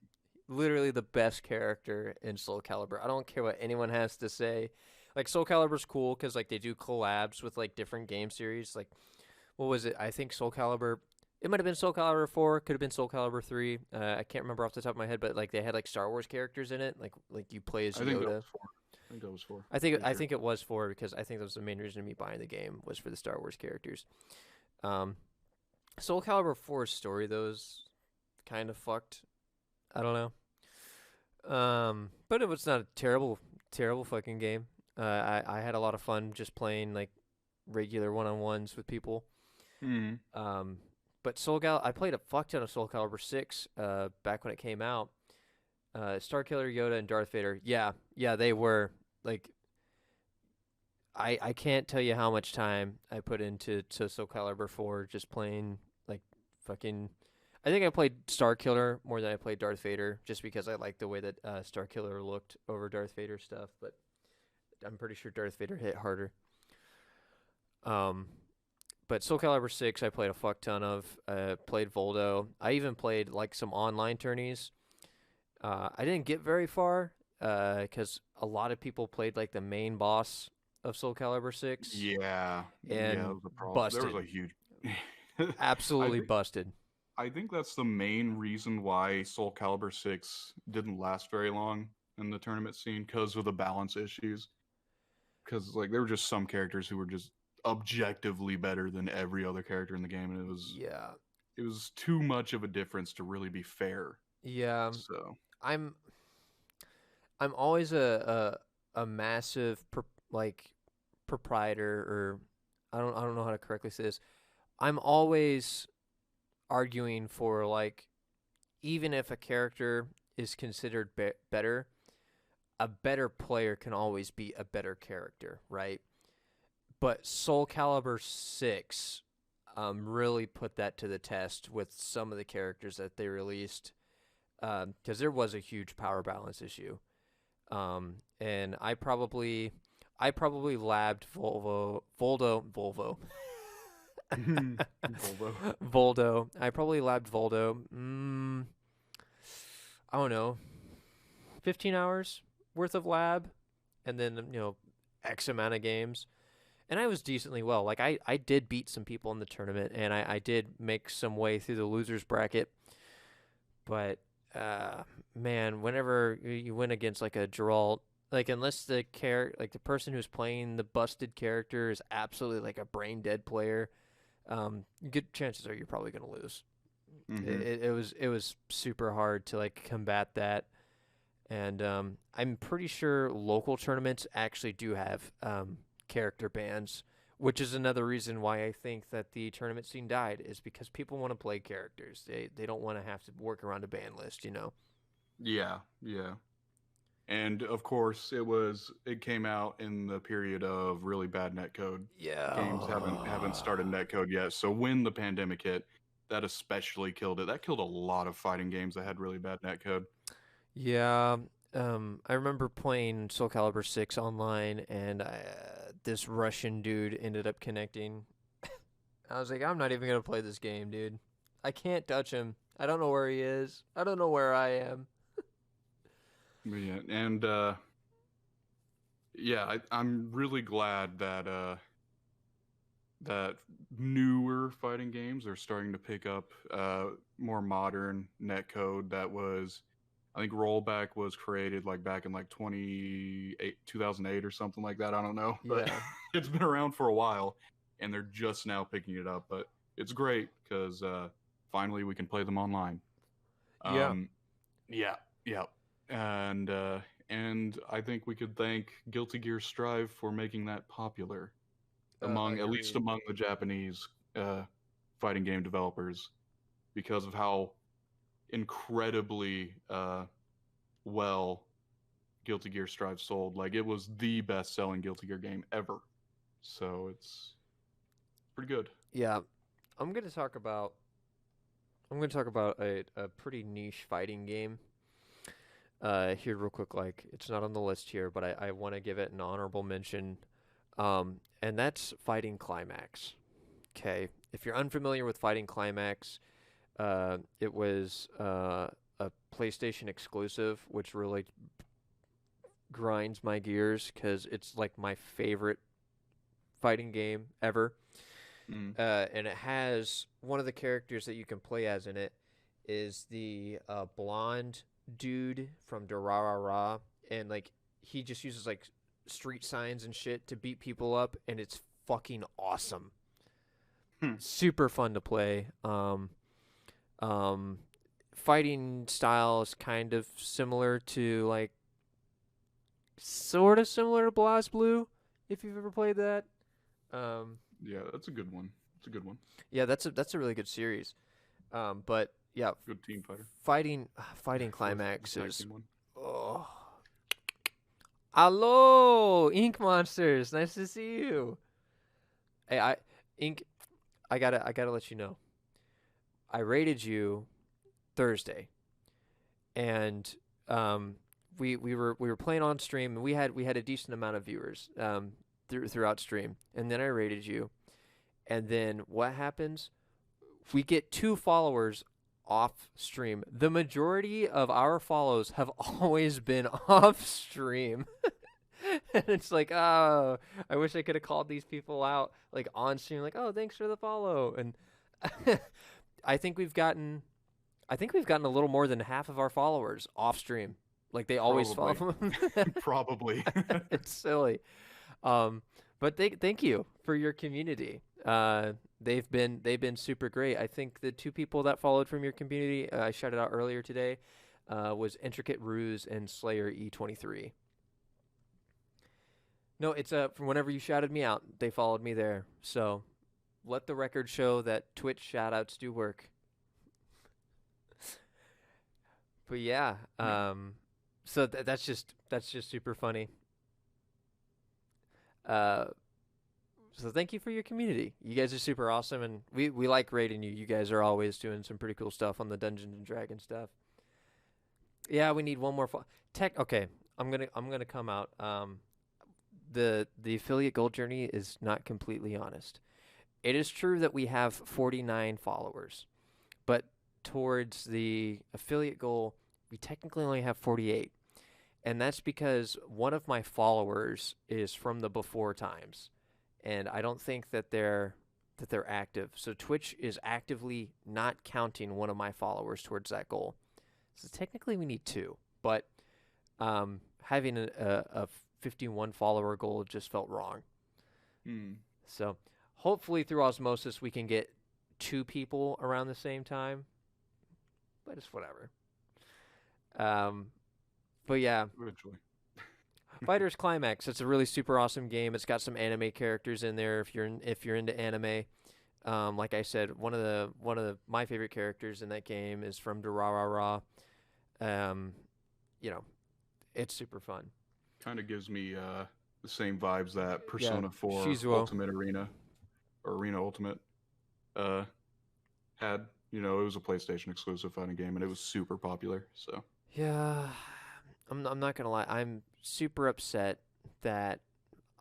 Literally the best character in Soul Calibur. I don't care what anyone has to say. Like Soul Calibur's cool because like they do collabs with like different game series. Like what was it? I think Soul Calibur. It might have been Soul Calibur 4. Could have been Soul Calibur 3. I can't remember off the top of my head, but like they had like Star Wars characters in it. Like you play as I think that was Yoda. four. I think that was four. Pretty I sure. think it was 4 because I think that was the main reason of me buying the game was for the Star Wars characters. Um, Soul Calibur 4's story though is kind of fucked. I don't know. But it was not a terrible fucking game. I had a lot of fun just playing like regular one-on-ones with people. Hmm. Um, but I played a fuck ton of Soul Calibur 6 back when it came out. Starkiller, Yoda, and Darth Vader. Yeah, they were like I can't tell you how much time I put into Soul Calibur 4 just playing like fucking. I think I played Starkiller more than I played Darth Vader just because I liked the way that Starkiller looked over Darth Vader stuff. But I'm pretty sure Darth Vader hit harder. Um, but Soul Calibur 6 I played a fuck ton of. Played Voldo. I even played like some online tourneys. I didn't get very far because a lot of people played like the main boss of Soul Calibur 6 Yeah. Yeah, that and was a problem. There was busted. a huge. I Absolutely think busted. I think that's the main reason why Soul Calibur 6 didn't last very long in the tournament scene because of the balance issues. Because like there were just some characters who were just objectively better than every other character in the game, and Yeah. it was too much of a difference to really be fair. Yeah. So I'm I'm always a massive like proprietor or I don't know how to correctly say this. I'm always arguing for like even if a character is considered better, a better player can always be a better character, right? But Soul Calibur 6, really put that to the test with some of the characters that they released, because there was a huge power balance issue. And I probably labbed Volvo. Voldo. I probably labbed Voldo. I don't know, 15 hours worth of lab, and then X amount of games. And I was decently well. Like I did beat some people in the tournament, and I did make some way through the losers bracket. But man, whenever you win against like a Geralt, like unless the person who's playing the busted character is absolutely like a brain dead player, good chances are you're probably gonna lose. It was super hard to like combat that, and I'm pretty sure local tournaments actually do have character bans, which is another reason why I think that the tournament scene died, is because people want to play characters. They don't want to have to work around a ban list, you know. Yeah, yeah. And of course, it came out in the period of really bad netcode. Games haven't Yeah. started netcode yet. So when the pandemic hit, that especially killed it. That killed a lot of fighting games that had really bad netcode. Yeah, I remember playing Soul Calibur 6 online, and this Russian dude ended up connecting. I was like, I'm not even gonna play this game, dude. I can't touch him. I don't know where he is. I don't know where I am. But yeah, and yeah, I'm really glad that that newer fighting games are starting to pick up more modern netcode. I think Rollback was created like back in like 2008 or something like that. I don't know, but Yeah, it's been around for a while, and they're just now picking it up. But it's great because finally we can play them online. yeah. Um, yeah, yeah, and and I think we could thank Guilty Gear Strive for making that popular among at least Agreed. among the Japanese uh, fighting game developers because of how incredibly well Guilty Gear Strive sold. Like it was the best-selling Guilty Gear game ever. So it's pretty good. Yeah, I'm gonna talk about I'm gonna talk about a pretty niche fighting game. Here real quick, like it's not on the list here, but I want to give it an honorable mention. And that's Fighting Climax. Okay, if you're unfamiliar with Fighting Climax, it was a PlayStation exclusive, which really grinds my gears because it's like my favorite fighting game ever. Mm. And it has one of the characters that you can play as in it is the blonde dude from Durarara, and like he just uses like street signs and shit to beat people up, and it's fucking awesome. Hmm. Super fun to play. Um, Fighting style is kind of similar to like sort of similar to BlazBlue, if you've ever played that. Um, Yeah, that's a good one. It's a good one. yeah, that's a really good series. But yeah, Good team fighter. fighting For the climax tag is team one. oh. Hello, Ink Monsters. Nice to see you. Hey, Ink. I gotta let you know. I rated you Thursday, and we were playing on stream, and we had a decent amount of viewers throughout stream, and then I rated you, and then what happens? We get 2 followers off stream. The majority of our follows have always been off stream. And it's like, oh, I wish I could have called these people out like on stream, like, oh, thanks for the follow. And I think we've gotten, I think we've gotten a little more than half of our followers off stream. Like they always Probably. follow. Probably. It's silly. Um, but thank you for your community. They've been super great. I think the 2 people that followed from your community, I shouted out earlier today, was Intricate Ruse and Slayer E23. No, it's from whenever you shouted me out, they followed me there. So let the record show that Twitch shoutouts do work. But yeah, Yeah. so that's just super funny. Uh, So thank you for your community. You guys are super awesome, and we like rating you. You guys are always doing some pretty cool stuff on the Dungeons and Dragons stuff. Yeah, we need one more. Tech. Okay, I'm gonna come out. The affiliate goal journey is not completely honest. It is true that we have 49 followers, but towards the affiliate goal, we technically only have 48. And that's because one of my followers is from the before times, and I don't think that they're active. So Twitch is actively not counting one of my followers towards that goal. So technically we need two, but having a 51 follower goal just felt wrong. Hmm. So hopefully through osmosis we can get two people around the same time, but it's whatever. Um, but yeah, Eventually. Fighters Climax. It's a really super awesome game. It's got some anime characters in there. If you're into anime, like I said, my favorite characters in that game is from Durarara. Um, you know, it's super fun. Kind of gives me the same vibes that Yeah, Persona 4 Shizuo. Ultimate Arena or Arena Ultimate uh, had. You know, it was a PlayStation exclusive fighting game, and it was super popular. So Yeah, I'm not gonna lie. I'm super upset that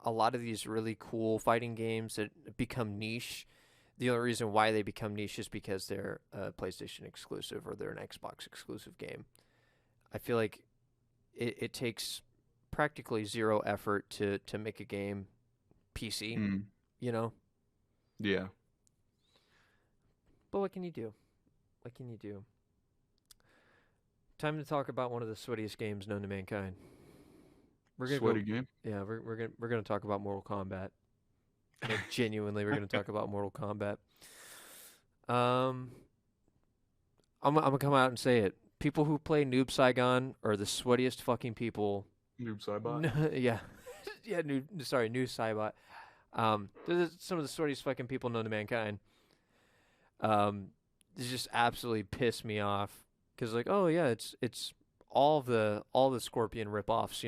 a lot of these really cool fighting games that become niche. The only reason why they become niche is because they're a PlayStation exclusive or they're an Xbox exclusive game. I feel like it takes practically zero effort to make a game PC, mm, you know? yeah, But what can you do? What can you do? Time to talk about one of the sweatiest games known to mankind. We're gonna sweaty go. game. Yeah, we're gonna talk about Mortal Kombat. Like genuinely, we're gonna talk about Mortal Kombat. Um, I'm gonna come out and say it. People who play Noob Saigon are the sweatiest fucking people. Noob Saibot. Yeah, yeah. Noob Saibot. They're some of the sweatiest fucking people known to mankind. They just absolutely piss me off because like, oh yeah, it's all the Scorpion ripoffs,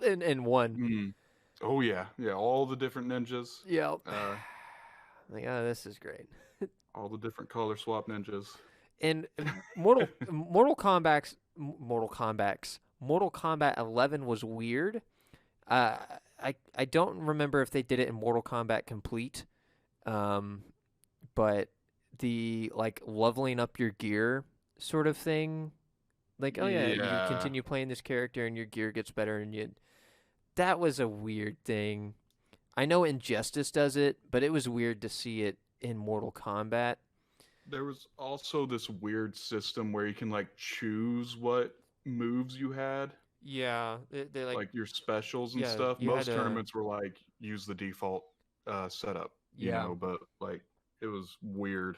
in one. Mm. Oh yeah, yeah. All the different ninjas. Yeah. Uh, Like, oh, this is great. all the different color swap ninjas. And Mortal Kombat 11 was weird. Uh, I don't remember if they did it in Mortal Kombat Complete, but the like leveling up your gear sort of thing, like oh yeah, you Yeah, continue playing this character and your gear gets better, that was a weird thing. I know Injustice does it, but it was weird to see it in Mortal Kombat. there was also this weird system where you can like choose what moves you had, Yeah, they like like your specials and yeah, stuff. you had Most a tournaments were like use the default setup, yeah. but like it was weird.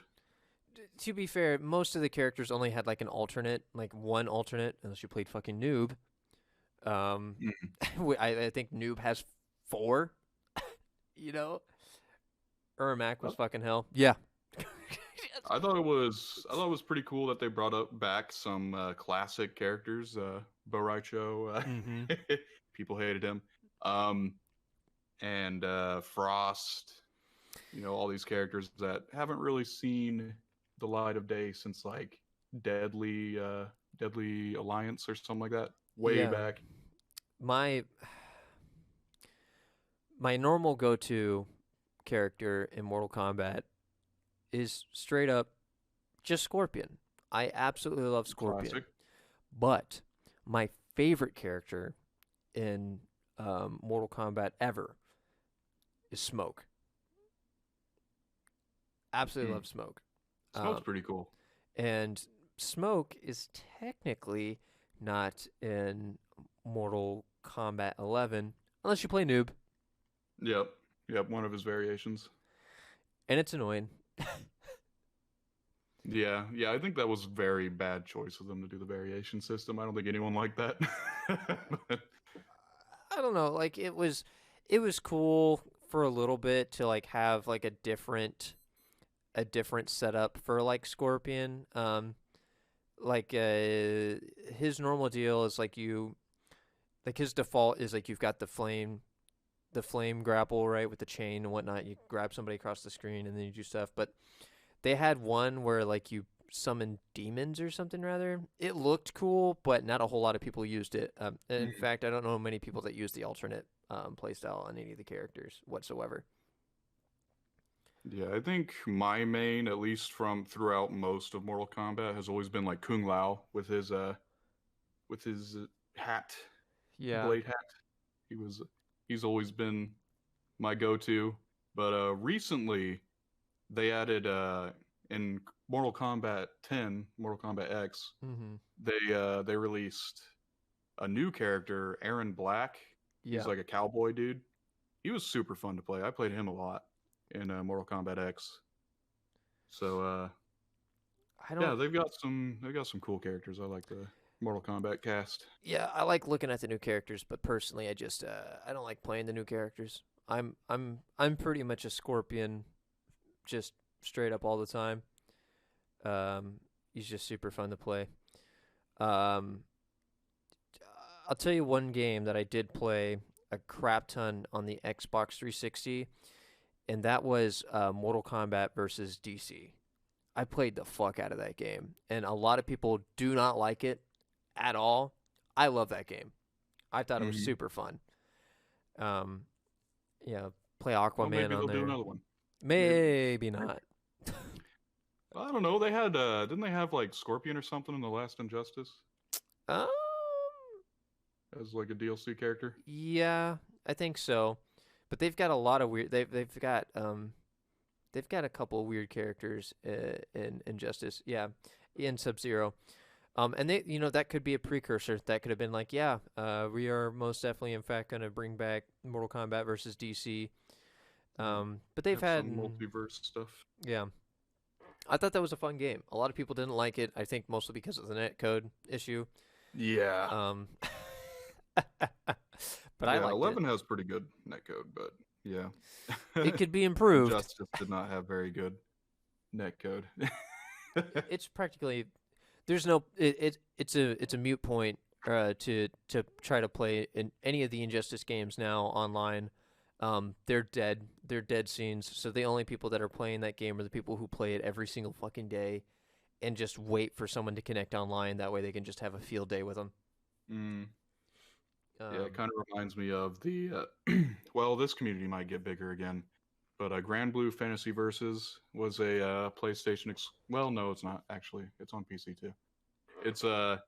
To be fair, most of the characters only had like an alternate, like one alternate, unless you played fucking Noob. Um, Mm. I think Noob has four. You know, Ermac was Oh, fucking hell. Yeah. I thought it was pretty cool that they brought up back some classic characters. Bo Raicho, Mm-hmm. people hated him, and Frost. You know all these characters that haven't really seen the light of day since like Deadly Alliance or something like that, way Yeah. back. My my normal go-to character in Mortal Kombat is straight up just Scorpion. I absolutely love Scorpion. Classic. But my favorite character in Mortal Kombat ever is Smoke. Absolutely Hmm. love Smoke. Smoke's Um, pretty cool. and Smoke is technically not in Mortal Kombat 11 unless you play Noob, Yep, yep. One of his variations. and it's annoying. Yeah, yeah. I think that was very bad choice of them to do the variation system. I don't think anyone liked that. But, I don't know, like it was cool for a little bit to like have like a different setup for like Scorpion. Like his normal deal is like his default is like you've got the flame the flame grapple, right, with the chain and whatnot. You grab somebody across the screen and then you do stuff. But they had one where like you summon demons or something rather. It looked cool, but not a whole lot of people used it. In Mm. fact, I don't know many people that use the alternate playstyle on any of the characters whatsoever. Yeah, I think my main, at least from throughout most of Mortal Kombat, has always been like Kung Lao with his hat, Yeah. blade hat. He was he's always been my go-to. But recently they added in Mortal Kombat 10, Mortal Kombat X, Mm-hmm. they released a new character, Aaron Black. He's Yeah. like a cowboy dude. He was super fun to play. I played him a lot in Mortal Kombat X. So I yeah, don't. they've got some cool characters. I like the Mortal Kombat cast. Yeah, I like looking at the new characters, but personally, I just I don't like playing the new characters. I'm pretty much a Scorpion, just straight up all the time. Um, he's just super fun to play. Um, I'll tell you one game that I did play a crap ton on the Xbox 360, and that was Mortal Kombat versus DC. I played the fuck out of that game, and a lot of people do not like it at all. I love that game. I thought it was Hmm. super fun. Um, yeah, play Well, Aquaman maybe on they'll do there. another one. Maybe. Maybe not. I don't know. They had didn't they have like Scorpion or something in the last Injustice um, as like a DLC character? yeah, I think so. But they've got a lot of weird. They've got a couple of weird characters in Injustice. Yeah, in Sub Zero. And they, that could be a precursor. That could have been like, yeah, we are most definitely, in fact, going to bring back Mortal Kombat versus DC. Yeah, But they've have had, some multiverse stuff. yeah, I thought that was a fun game. A lot of people didn't like it. I think mostly because of the netcode issue. Yeah. Um, but I Yeah, liked it. 11 has pretty good netcode, but yeah. It could be improved. Injustice did not have very good netcode. It's practically there's no it's a mute point to try to play in any of the Injustice games now online. They're dead. They're dead scenes. So the only people that are playing that game are the people who play it every single fucking day and just wait for someone to connect online. That way they can just have a field day with them. Mm, yeah, it Um, kind of reminds me of the well, this community might get bigger again, but Grand Blue Fantasy Versus was a PlayStation. Well, no, it's not actually. It's on PC too. It's a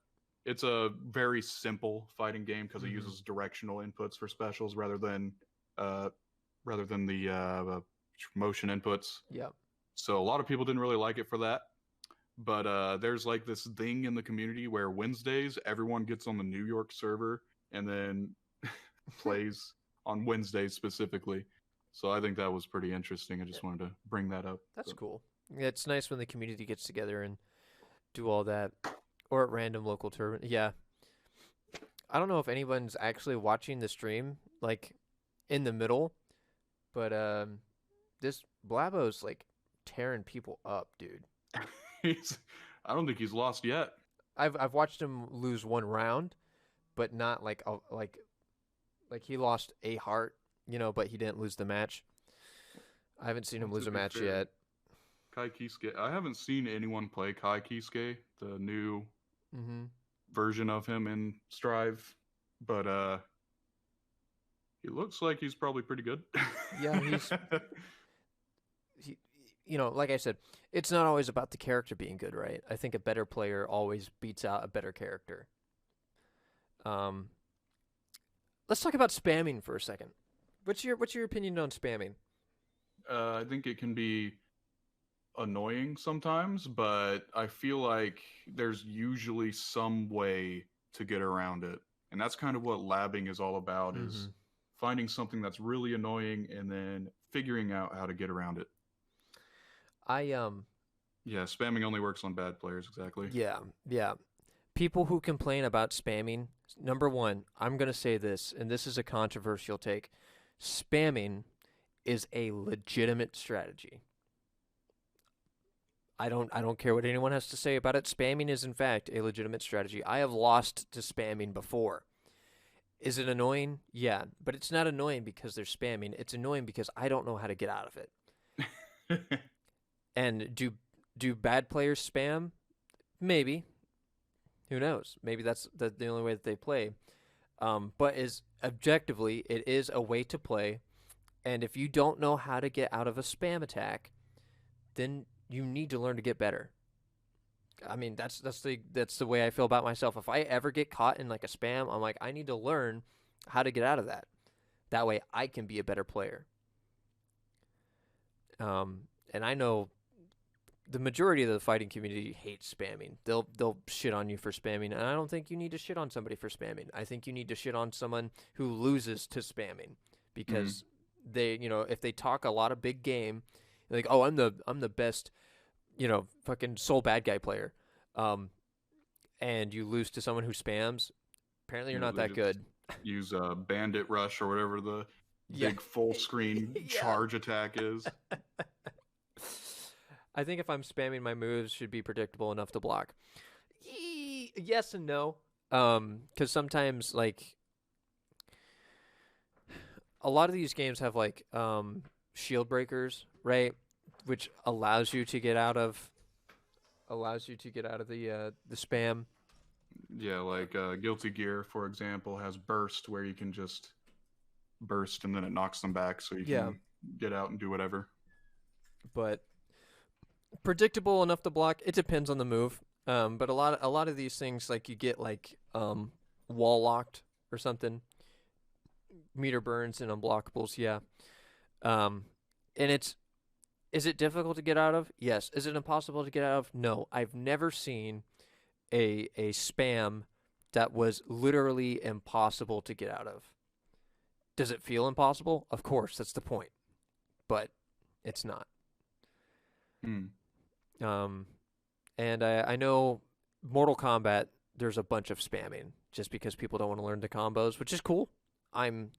it's a very simple fighting game because it mhm. uses directional inputs for specials uh, rather than the motion inputs. Yeah. So a lot of people didn't really like it for that. But there's like this thing in the community where Wednesdays everyone gets on the New York server and then plays on Wednesdays specifically. So I think that was pretty interesting. I Yeah, just wanted to bring that up. that's So, cool. Yeah, it's nice when the community gets together and do all that, or at random local tournament. Yeah, I don't know if anyone's actually watching the stream like in the middle, but this Blabo's like tearing people up, dude. he's, I don't think he's lost yet. I've watched him lose one round, but not like he lost a heart, but he didn't lose the match. I haven't seen him Well, lose to a be match fair, yet. Kai Kisuke, I haven't seen anyone play Kai Kisuke, the new Mhm. version of him in Strive, but he looks like he's probably pretty good. Yeah, he, like I said, it's not always about the character being good, right? I think a better player always beats out a better character. Um, let's talk about spamming for a second. What's your opinion on spamming? I think it can be annoying sometimes, but I feel like there's usually some way to get around it. And that's kind of what labbing is all about is Mhm. finding something that's really annoying and then figuring out how to get around it. I Yeah, spamming only works on bad players, exactly. yeah, yeah. People who complain about spamming, number one, I'm going to say this, and this is a controversial take. Spamming is a legitimate strategy. I don't care what anyone has to say about it. Spamming is in fact a legitimate strategy. I have lost to spamming before. Is it annoying? Yeah, but it's not annoying because they're spamming. It's annoying because I don't know how to get out of it. And do bad players spam? Maybe. Who knows? Maybe that's the only way that they play. But is objectively, it is a way to play. And if you don't know how to get out of a spam attack, then you need to learn to get better. I mean, that's the way I feel about myself. If I ever get caught in like a spam, I'm like, I need to learn how to get out of that. That way, I can be a better player. And I know the majority of the fighting community hates spamming. They'll shit on you for spamming, and I don't think you need to shit on somebody for spamming. I think you need to shit on someone who loses to spamming because they, if they talk a lot of big game, like, oh, I'm the best, fucking sole bad guy player, and you lose to someone who spams, apparently you're not they that just good. use Bandit Rush or whatever the Yeah. big full screen Yeah. charge attack is. I think if I'm spamming, my moves should be predictable enough to block. Yes and no. Because sometimes, like, a lot of these games have, like, shield breakers, right? Which allows you to get out of the spam. Yeah, like Guilty Gear, for example, has burst where you can just burst and then it knocks them back so you Yeah. can get out and do whatever. But predictable enough to block. It depends on the move. But a lot of these things, like, you get like wall locked or something, meter burns and unblockables. Yeah. And is it difficult to get out of? Yes. Is it impossible to get out of? No. I've never seen a spam that was literally impossible to get out of. Does it feel impossible? Of course, that's the point. But it's not. And I know Mortal Kombat, there's a bunch of spamming just because people don't want to learn the combos, which is cool. I'm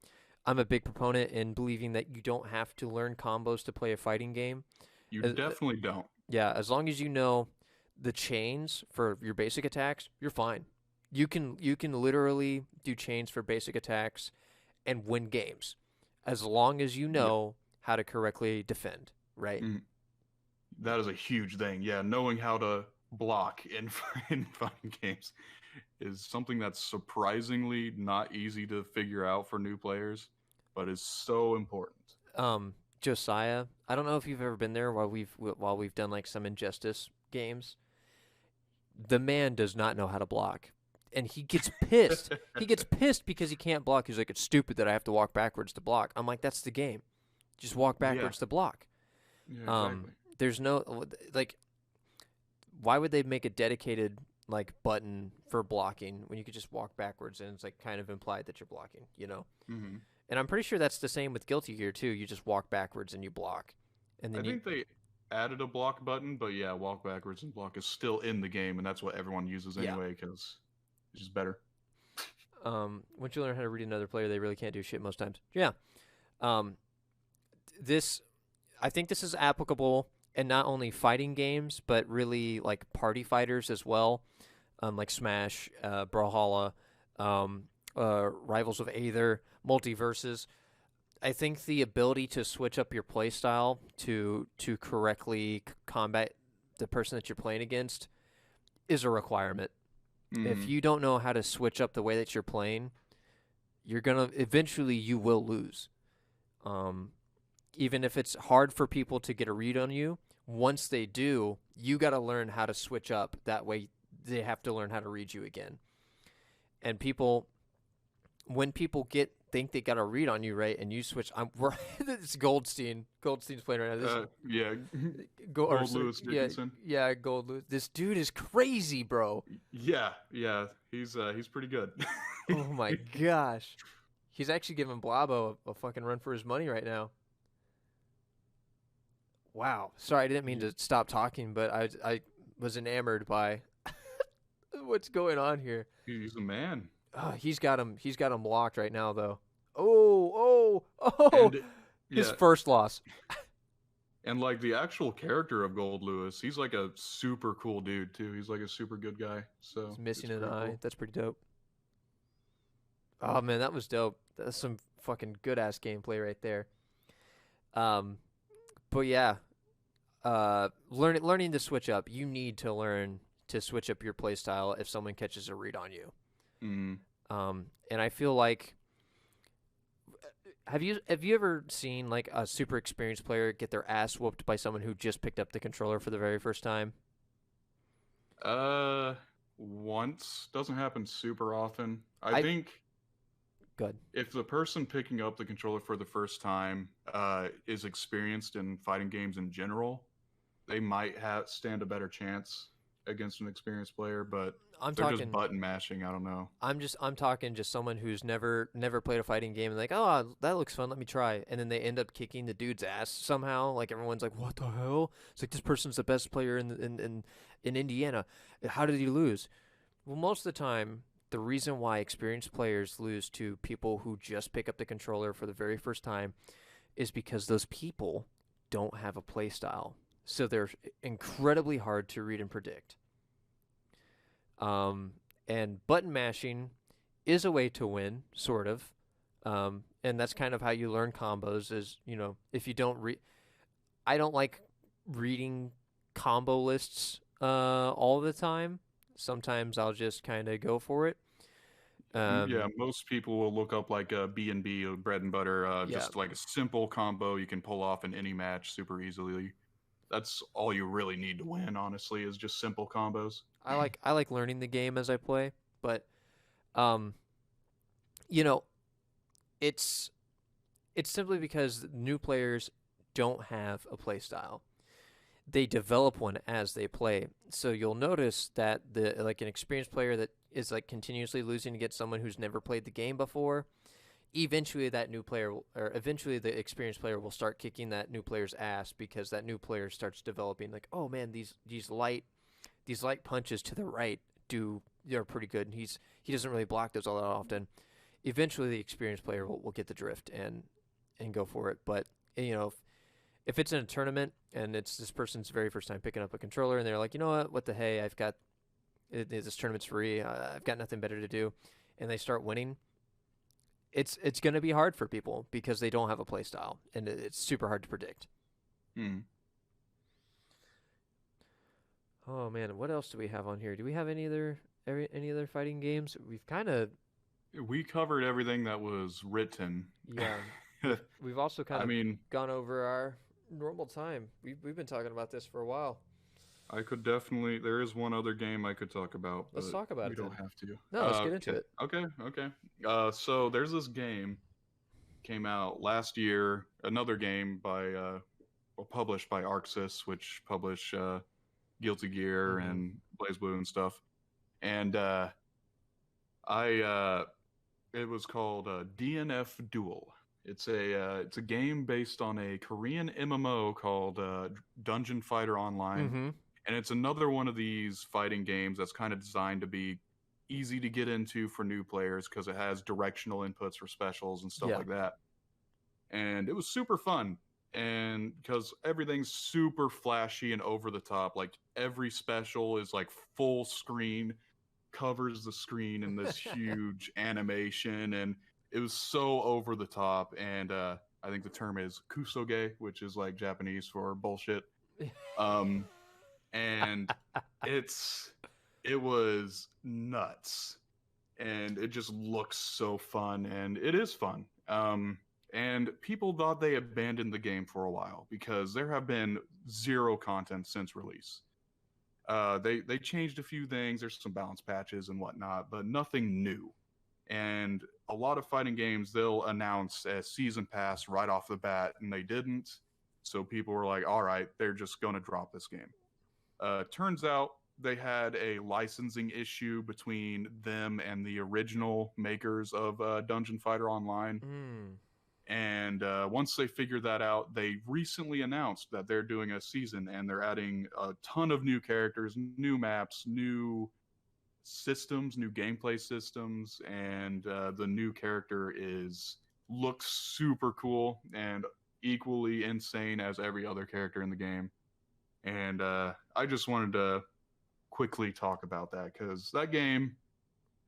a big proponent in believing that you don't have to learn combos to play a fighting game. You Uh, definitely don't. Yeah, as long as you know the chains for your basic attacks, you're fine. You can literally do chains for basic attacks and win games as long as you know how to correctly defend, right? That is a huge thing. Yeah, knowing how to block in fighting games is something that's surprisingly not easy to figure out for new players, but is so important. Josiah, I don't know if you've ever been there while we've done like some Injustice games. The man does not know how to block, and he gets pissed. He gets pissed because he can't block. He's like, it's stupid that I have to walk backwards to block. I'm like, that's the game. Just walk backwards to block. Yeah, exactly. There's no, like, why would they make a dedicated like button for blocking when you could just walk backwards and it's like kind of implied that you're blocking, Mm-hmm. And I'm pretty sure that's the same with Guilty Gear too. You just walk backwards and you block, and then I think they added a block button, but yeah, walk backwards and block is still in the game, and that's what everyone uses Yeah. anyway because it's just better. Once you learn how to read another player, they really can't do shit most times. Yeah. I think this is applicable in not only fighting games, but really like party fighters as well, like Smash, Brawlhalla, Rivals of Aether, Multiverses. I think the ability to switch up your playstyle to correctly combat the person that you're playing against is a requirement. If you don't know how to switch up the way that you're playing, you will lose. Even if it's hard for people to get a read on you, once they do, you got to learn how to switch up. That way, they have to learn how to read you again. And when people think they got a read on you, right, and you switch, it's Goldstein. Goldstein's playing right now. Gold Lewis Dickinson. Yeah, Gold Lewis. This dude is crazy, bro. Yeah, he's pretty good. Oh my gosh, he's actually giving Blabo a fucking run for his money right now. Wow. Sorry, I didn't mean to stop talking, but I was enamored by what's going on here. He's a man. He's got him locked right now, though. Oh! And, his first loss. And like the actual character of Gold Lewis, he's like a super cool dude too. He's like a super good guy. So He's missing an pretty eye. cool. That's pretty dope. Oh man, that was dope. That's some fucking good ass gameplay right there. Um, but yeah, learning to switch up. You need to learn to switch up your playstyle if someone catches a read on you. Mm. And I feel like have you ever seen like a super experienced player get their ass whooped by someone who just picked up the controller for the very first time? Uh, Once doesn't happen super often. I I think good. if the person picking up the controller for the first time is experienced in fighting games in general, they might have stand a better chance against an experienced player. But I'm if they're just talking button mashing, I don't know. I'm talking just someone who's never played a fighting game and like, "Oh, that looks fun. Let me try." And then they end up kicking the dude's ass somehow. Like everyone's like, "What the hell?" It's like this person's the best player in Indiana. How did he lose? Well, most of the time, the reason why experienced players lose to people who just pick up the controller for the very first time is because those people don't have a play style. So they're incredibly hard to read and predict. Um, and button mashing is a way to win, sort of. And that's kind of how you learn combos is, if you don't read, I don't like reading combo lists all the time. Sometimes I'll just kind of go for it. Yeah, Um, most people will look up like a B&B or bread and butter, yeah, just like a simple combo you can pull off in any match super easily. That's all you really need to win, honestly, is just simple combos. I like learning the game as I play, but um, you know, it's it's simply because new players don't have a play style. They develop one as they play. So you'll notice that the like an experienced player that is like continuously losing against someone who's never played the game before, eventually that new player or eventually the experienced player will start kicking that new player's ass because that new player starts developing like, oh man, these light punches to the right they're pretty good, and he doesn't really block those all that often. Eventually, the experienced player will get the drift and go for it. But if it's in a tournament and it's this person's very first time picking up a controller and they're like, you know what the hey, I've got this tournament's free, I've got nothing better to do, and they start winning, it's going to be hard for people because they don't have a play style and it's super hard to predict. Hmm. Oh man, what else do we have on here? Do we have any other fighting games? We've kind of We covered everything that was written. yeah, we've also kind I of mean, gone over our normal time. We've been talking about this for a while. I could definitely. There is one other game I could talk about, Let's but talk about we it don't then. have to. No, let's get into Okay, it. okay, okay. So there's this game came out last year. Another game well, published by ArcSys, which publish Guilty Gear Mm-hmm. and BlazBlue and stuff. And I it was called DNF Duel. It's a game based on a Korean MMO called Dungeon Fighter Online, Mm-hmm. and it's another one of these fighting games that's kind of designed to be easy to get into for new players because it has directional inputs for specials and stuff Yeah. like that. And it was super fun, and because everything's super flashy and over the top, like every special is like full screen, covers the screen in this huge animation, and it was so over the top. And I think the term is kusoge, which is like Japanese for bullshit. um and it's it was nuts, and it just looks so fun, and it is fun. And people thought they abandoned the game for a while because there have been zero content since release. They changed a few things. There's some balance patches and whatnot, but nothing new. And a lot of fighting games, they'll announce a season pass right off the bat, and they didn't. So people were like, "All right, they're just going to drop this game." Turns out they had a licensing issue between them and the original makers of Dungeon Fighter Online. Mm. And once they figured that out, they recently announced that they're doing a season, and they're adding a ton of new characters, new maps, new systems, new gameplay systems, and the new character is looks super cool and equally insane as every other character in the game. And I just wanted to quickly talk about that because that game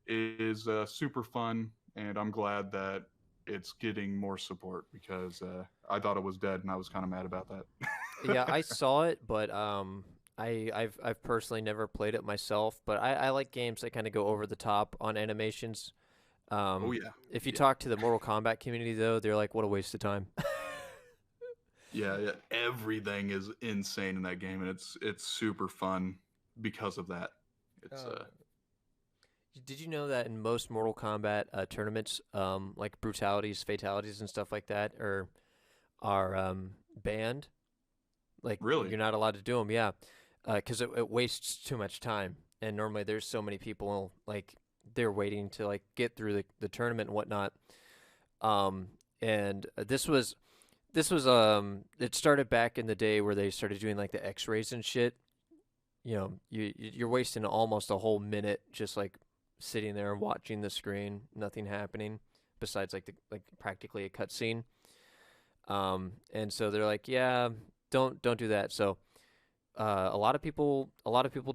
is super fun, and I'm glad that it's getting more support because I thought it was dead, and I was kind of mad about Yeah, that. I saw it, but I've personally never played it myself. But I like games that kind of go over the top on animations. Oh Um, yeah, if you yeah, talk to the Mortal Kombat community, though, they're like, "What a waste of time." yeah, yeah. Everything is insane in that game, and it's super fun because of that. It's Um, Did you know that in most Mortal Kombat tournaments, like brutalities, fatalities, and stuff like that, are banned? Like really. you're not allowed to do them. Yeah, because it wastes too much time. And normally there's so many people like they're waiting to like get through the tournament and whatnot. Um, and this was it started back in the day where they started doing like the X-rays and shit. You know, you're wasting almost a whole minute just like sitting there watching the screen, nothing happening besides like practically a cutscene. And so they're like, yeah, don't do that. So a lot of people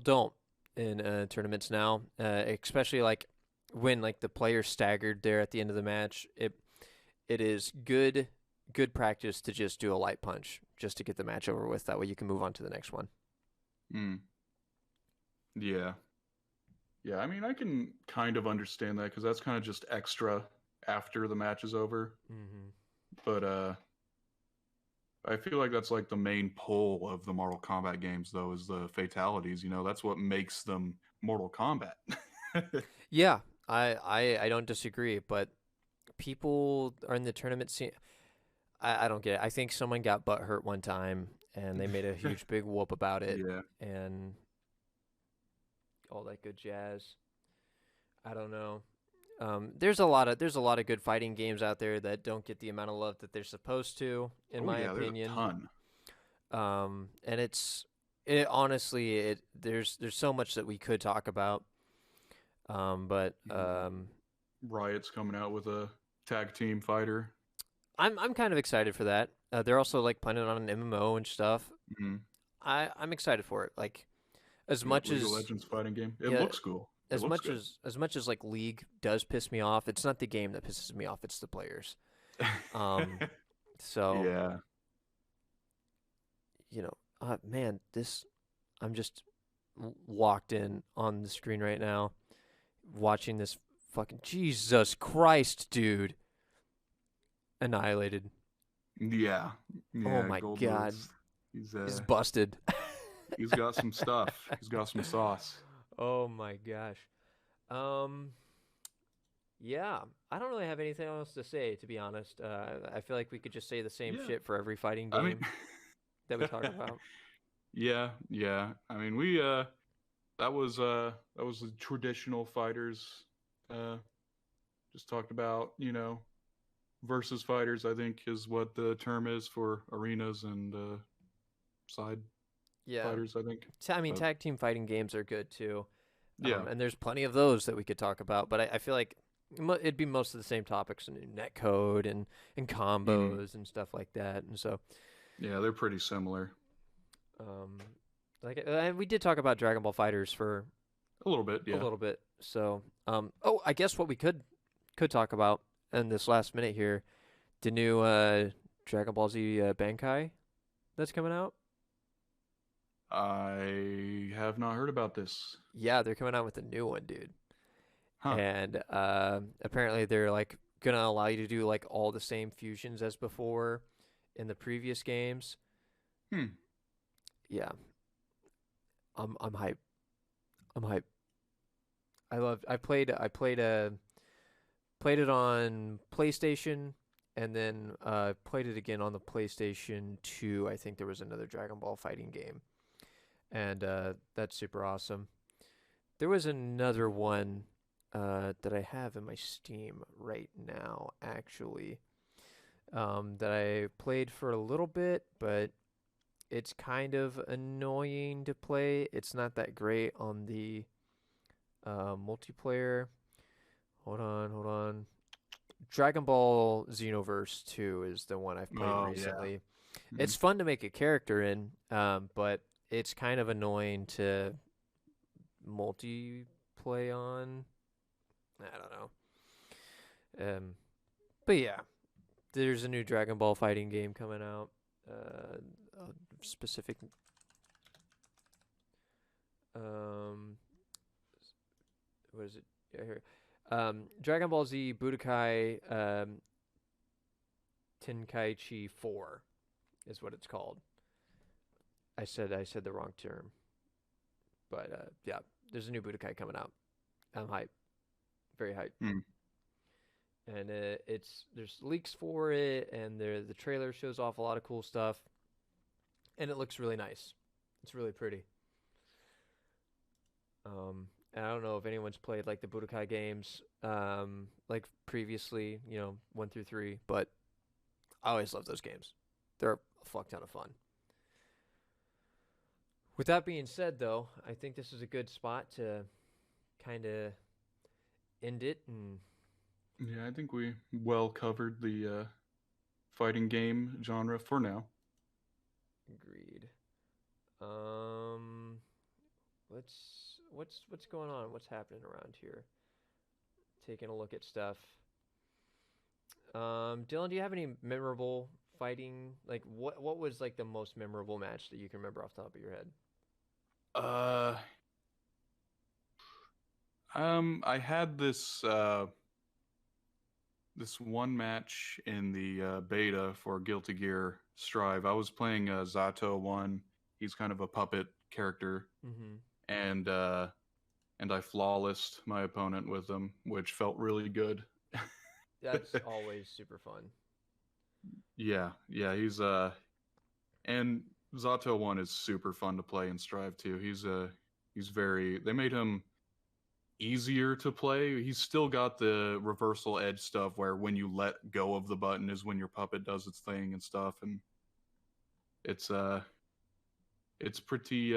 don't in tournaments now, especially like when like the player's staggered there at the end of the match. It is good practice to just do a light punch just to get the match over with. That way you can move on to the next one. Mm, yeah, yeah. I mean, I can kind of understand that because that's kind of just extra after the match is over. Mm-hmm. But I feel like that's like the main pull of the Mortal Kombat games, though, is the fatalities. You know, that's what makes them Mortal Kombat. Yeah, I don't disagree, but people are in the tournament scene. I don't get it. I think someone got butt hurt one time and they made a huge big whoop about it Yeah. and all that good jazz. I don't know. There's a lot of good fighting games out there that don't get the amount of love that they're supposed to, in Oh my yeah, there's a opinion. ton. And it honestly there's so much that we could talk about. But Mhm. Riot's coming out with a tag team fighter. I'm kind of excited for that. They're also like planning on an MMO and stuff. Hmm. I'm excited for it. Like as Yep, much League of as Legends fighting game. It yeah, looks cool. It as looks much good. as like League does piss me off, it's not the game that pisses me off, it's the players. Um so, Yeah. you know, man, this I'm just locked in on the screen right now watching this fucking Jesus Christ, dude. Annihilated. Yeah. Oh Yeah. my god. Goldberg's he's Is busted. he's got some stuff. He's got some sauce. Oh my gosh. Um yeah, I don't really have anything else to say to be honest. I feel like we could just say the same Yeah. shit for every fighting I mean game that we talk about. yeah, yeah. I mean we that was the traditional fighters uh just talked about, versus fighters, I think is what the term is for arenas and side Yeah. fighters, I think. I mean, But tag team fighting games are good too. yeah. And there's plenty of those that we could talk about, but I feel like it'd be most of the same topics in net code and Hmm. combos and stuff like that. And so, Yeah, they're pretty similar. um, and we did talk about Dragon Ball Fighters for A little bit, a yeah. little bit. So, oh, I guess what we could talk about in this last minute here, the new Dragon Ball Z Bankai that's coming out. I have not heard about this. Yeah, they're coming out with a new one, dude. Huh. And apparently they're like gonna allow you to do like all the same fusions as before in the previous games. Hmm. Yeah, I'm hype. I'm hype. I played it on PlayStation and then played it again on the PlayStation 2. I think there was another Dragon Ball fighting game, and that's super awesome. There was another one that I have in my Steam right now, actually, that I played for a little bit, but it's kind of annoying to play. It's not that great on the multiplayer. Hold on. Dragon Ball Xenoverse 2 is the one I've played Oh yeah. recently. Hmm. It's fun to make a character in, but it's kind of annoying to multiplay on. I don't know. But yeah, there's a new Dragon Ball fighting game coming out. A specific um, what is it? Yeah, here. Dragon Ball Z Budokai Tenkaichi 4 is what it's called. I said the wrong term, but yeah, there's a new Budokai coming out. I'm hyped, very hyped, Hmm. and there's leaks for it, and the trailer shows off a lot of cool stuff, and it looks really nice. It's really pretty. And I don't know if anyone's played like the Budokai games, like previously, 1 through 3, but I always love those games. They're a fuck ton of fun. With that being said, though, I think this is a good spot to kind of end it. And Yeah, I think we well covered the fighting game genre for now. agreed. Um, what's going on? What's happening around here? Taking a look at stuff. Dylan, do you have any memorable fighting? Like, what was like the most memorable match that you can remember off the top of your head? Uh, I had this one match in the beta for Guilty Gear Strive. I was playing Zato one. He's kind of a puppet character, Mm-hmm. and I flawlessed my opponent with him, which felt really good. That's always super fun. Yeah, yeah, and Zato one is super fun to play in Strive too. He's very. They made him easier to play. He's still got the reversal edge stuff where when you let go of the button is when your puppet does its thing and stuff, and it's it's pretty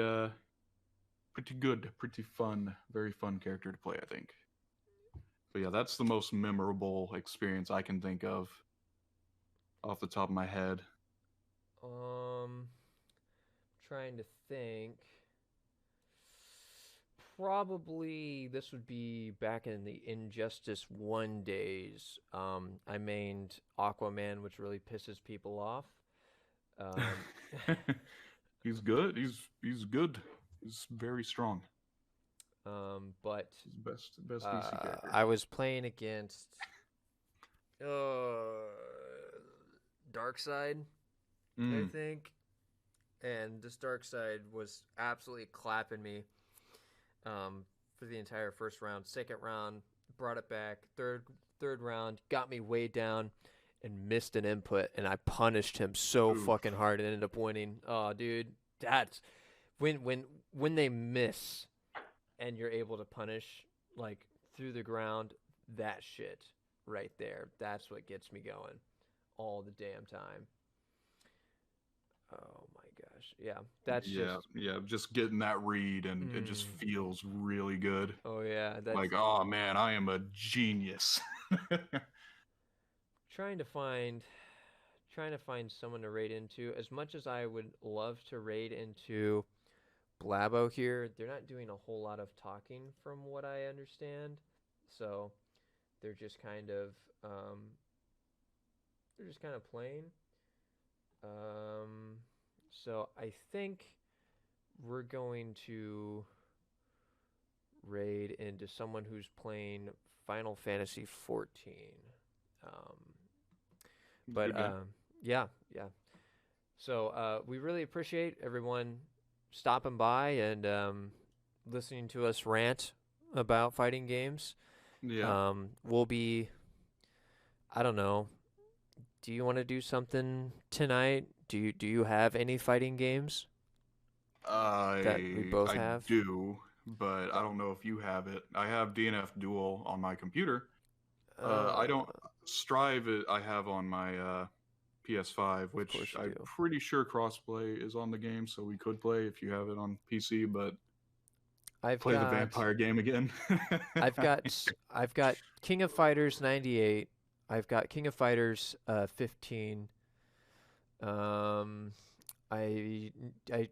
good, pretty fun, very fun character to play, I think. But yeah, that's the most memorable experience I can think of off the top of my head. Um, trying to think. Probably this would be back in the Injustice 1 days. I mained Aquaman, which really pisses people off. Um, He's good. He's good. He's very strong. but He's the best DC character. I was playing against uh, Darkseid, I Mm. think, and this Darkseid was absolutely clapping me for the entire first round. Second round, brought it back. Third round, got me way down and missed an input, and I punished him so Oof. fucking hard and ended up winning. Oh, dude, that's when they miss and you're able to punish like through the ground. That shit right there. That's what gets me going all the damn time. Oh my gosh, yeah, that's Yeah, just. yeah. Just getting that read and it just Mm, feels really good. oh yeah, that's Like, oh man, I am a genius. trying to find trying to find someone to raid into. As much as I would love to raid into Blabo here, they're not doing a whole lot of talking from what I understand. So they're just kind of um, they're just kind of playing. Um, so I think we're going to raid into someone who's playing Final Fantasy 14. Um, but Good game. yeah, yeah. So we really appreciate everyone stopping by and listening to us rant about fighting games. Yeah. We'll be, I don't know. Do you want to do something tonight? Do you have any fighting games that we both I have? do, but I don't know if you have it. I have DNF Duel on my computer. I don't Strive. I have on my PS5, Of course which you I'm do. pretty sure crossplay is on the game, so we could play if you have it on PC. But I've play the got vampire game again. I've got King of Fighters 98. I've got King of Fighters 15. Um, I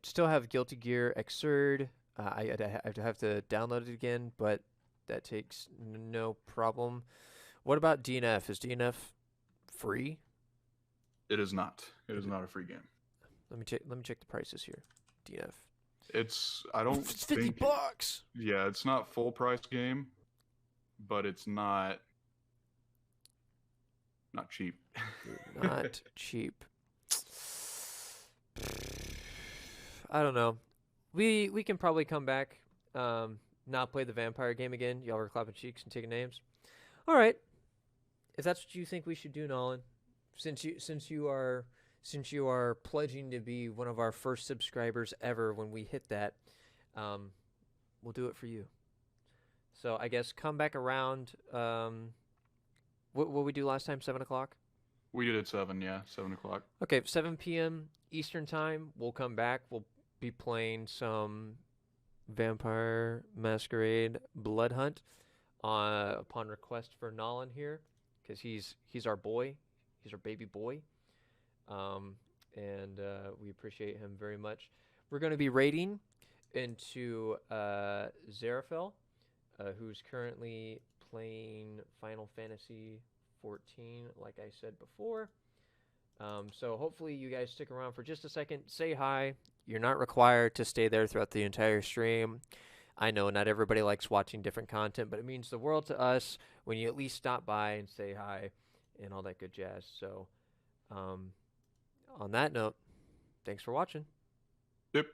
still have Guilty Gear Xrd. I'd have to download it again, but that takes no problem. What about DNF? Is DNF free? It is not. It is not a free game. Let me check. Let me check the prices here. DNF. I don't It's $50. think. Yeah, it's not full price game, but it's not cheap. Not cheap. I don't know. We can probably come back. Not play the vampire game again. Y'all are clapping cheeks and taking names. All right. If that's what you think we should do, Nolan, since you are pledging to be one of our first subscribers ever when we hit that, we'll do it for you. So I guess come back around. What we do last time? 7 o'clock. We did it 7, yeah, 7 o'clock. Okay, 7 p.m. Eastern time. We'll come back. We'll be playing some Vampire Masquerade Blood Hunt upon request for Nolan here, because he's our boy. He's our baby boy. And we appreciate him very much. We're going to be raiding into Xeraphel, who's currently playing Final Fantasy 14, like I said before. So hopefully you guys stick around for just a second. Say hi. You're not required to stay there throughout the entire stream. I know not everybody likes watching different content, but it means the world to us when you at least stop by and say hi and all that good jazz. So on that note, thanks for watching. Yep.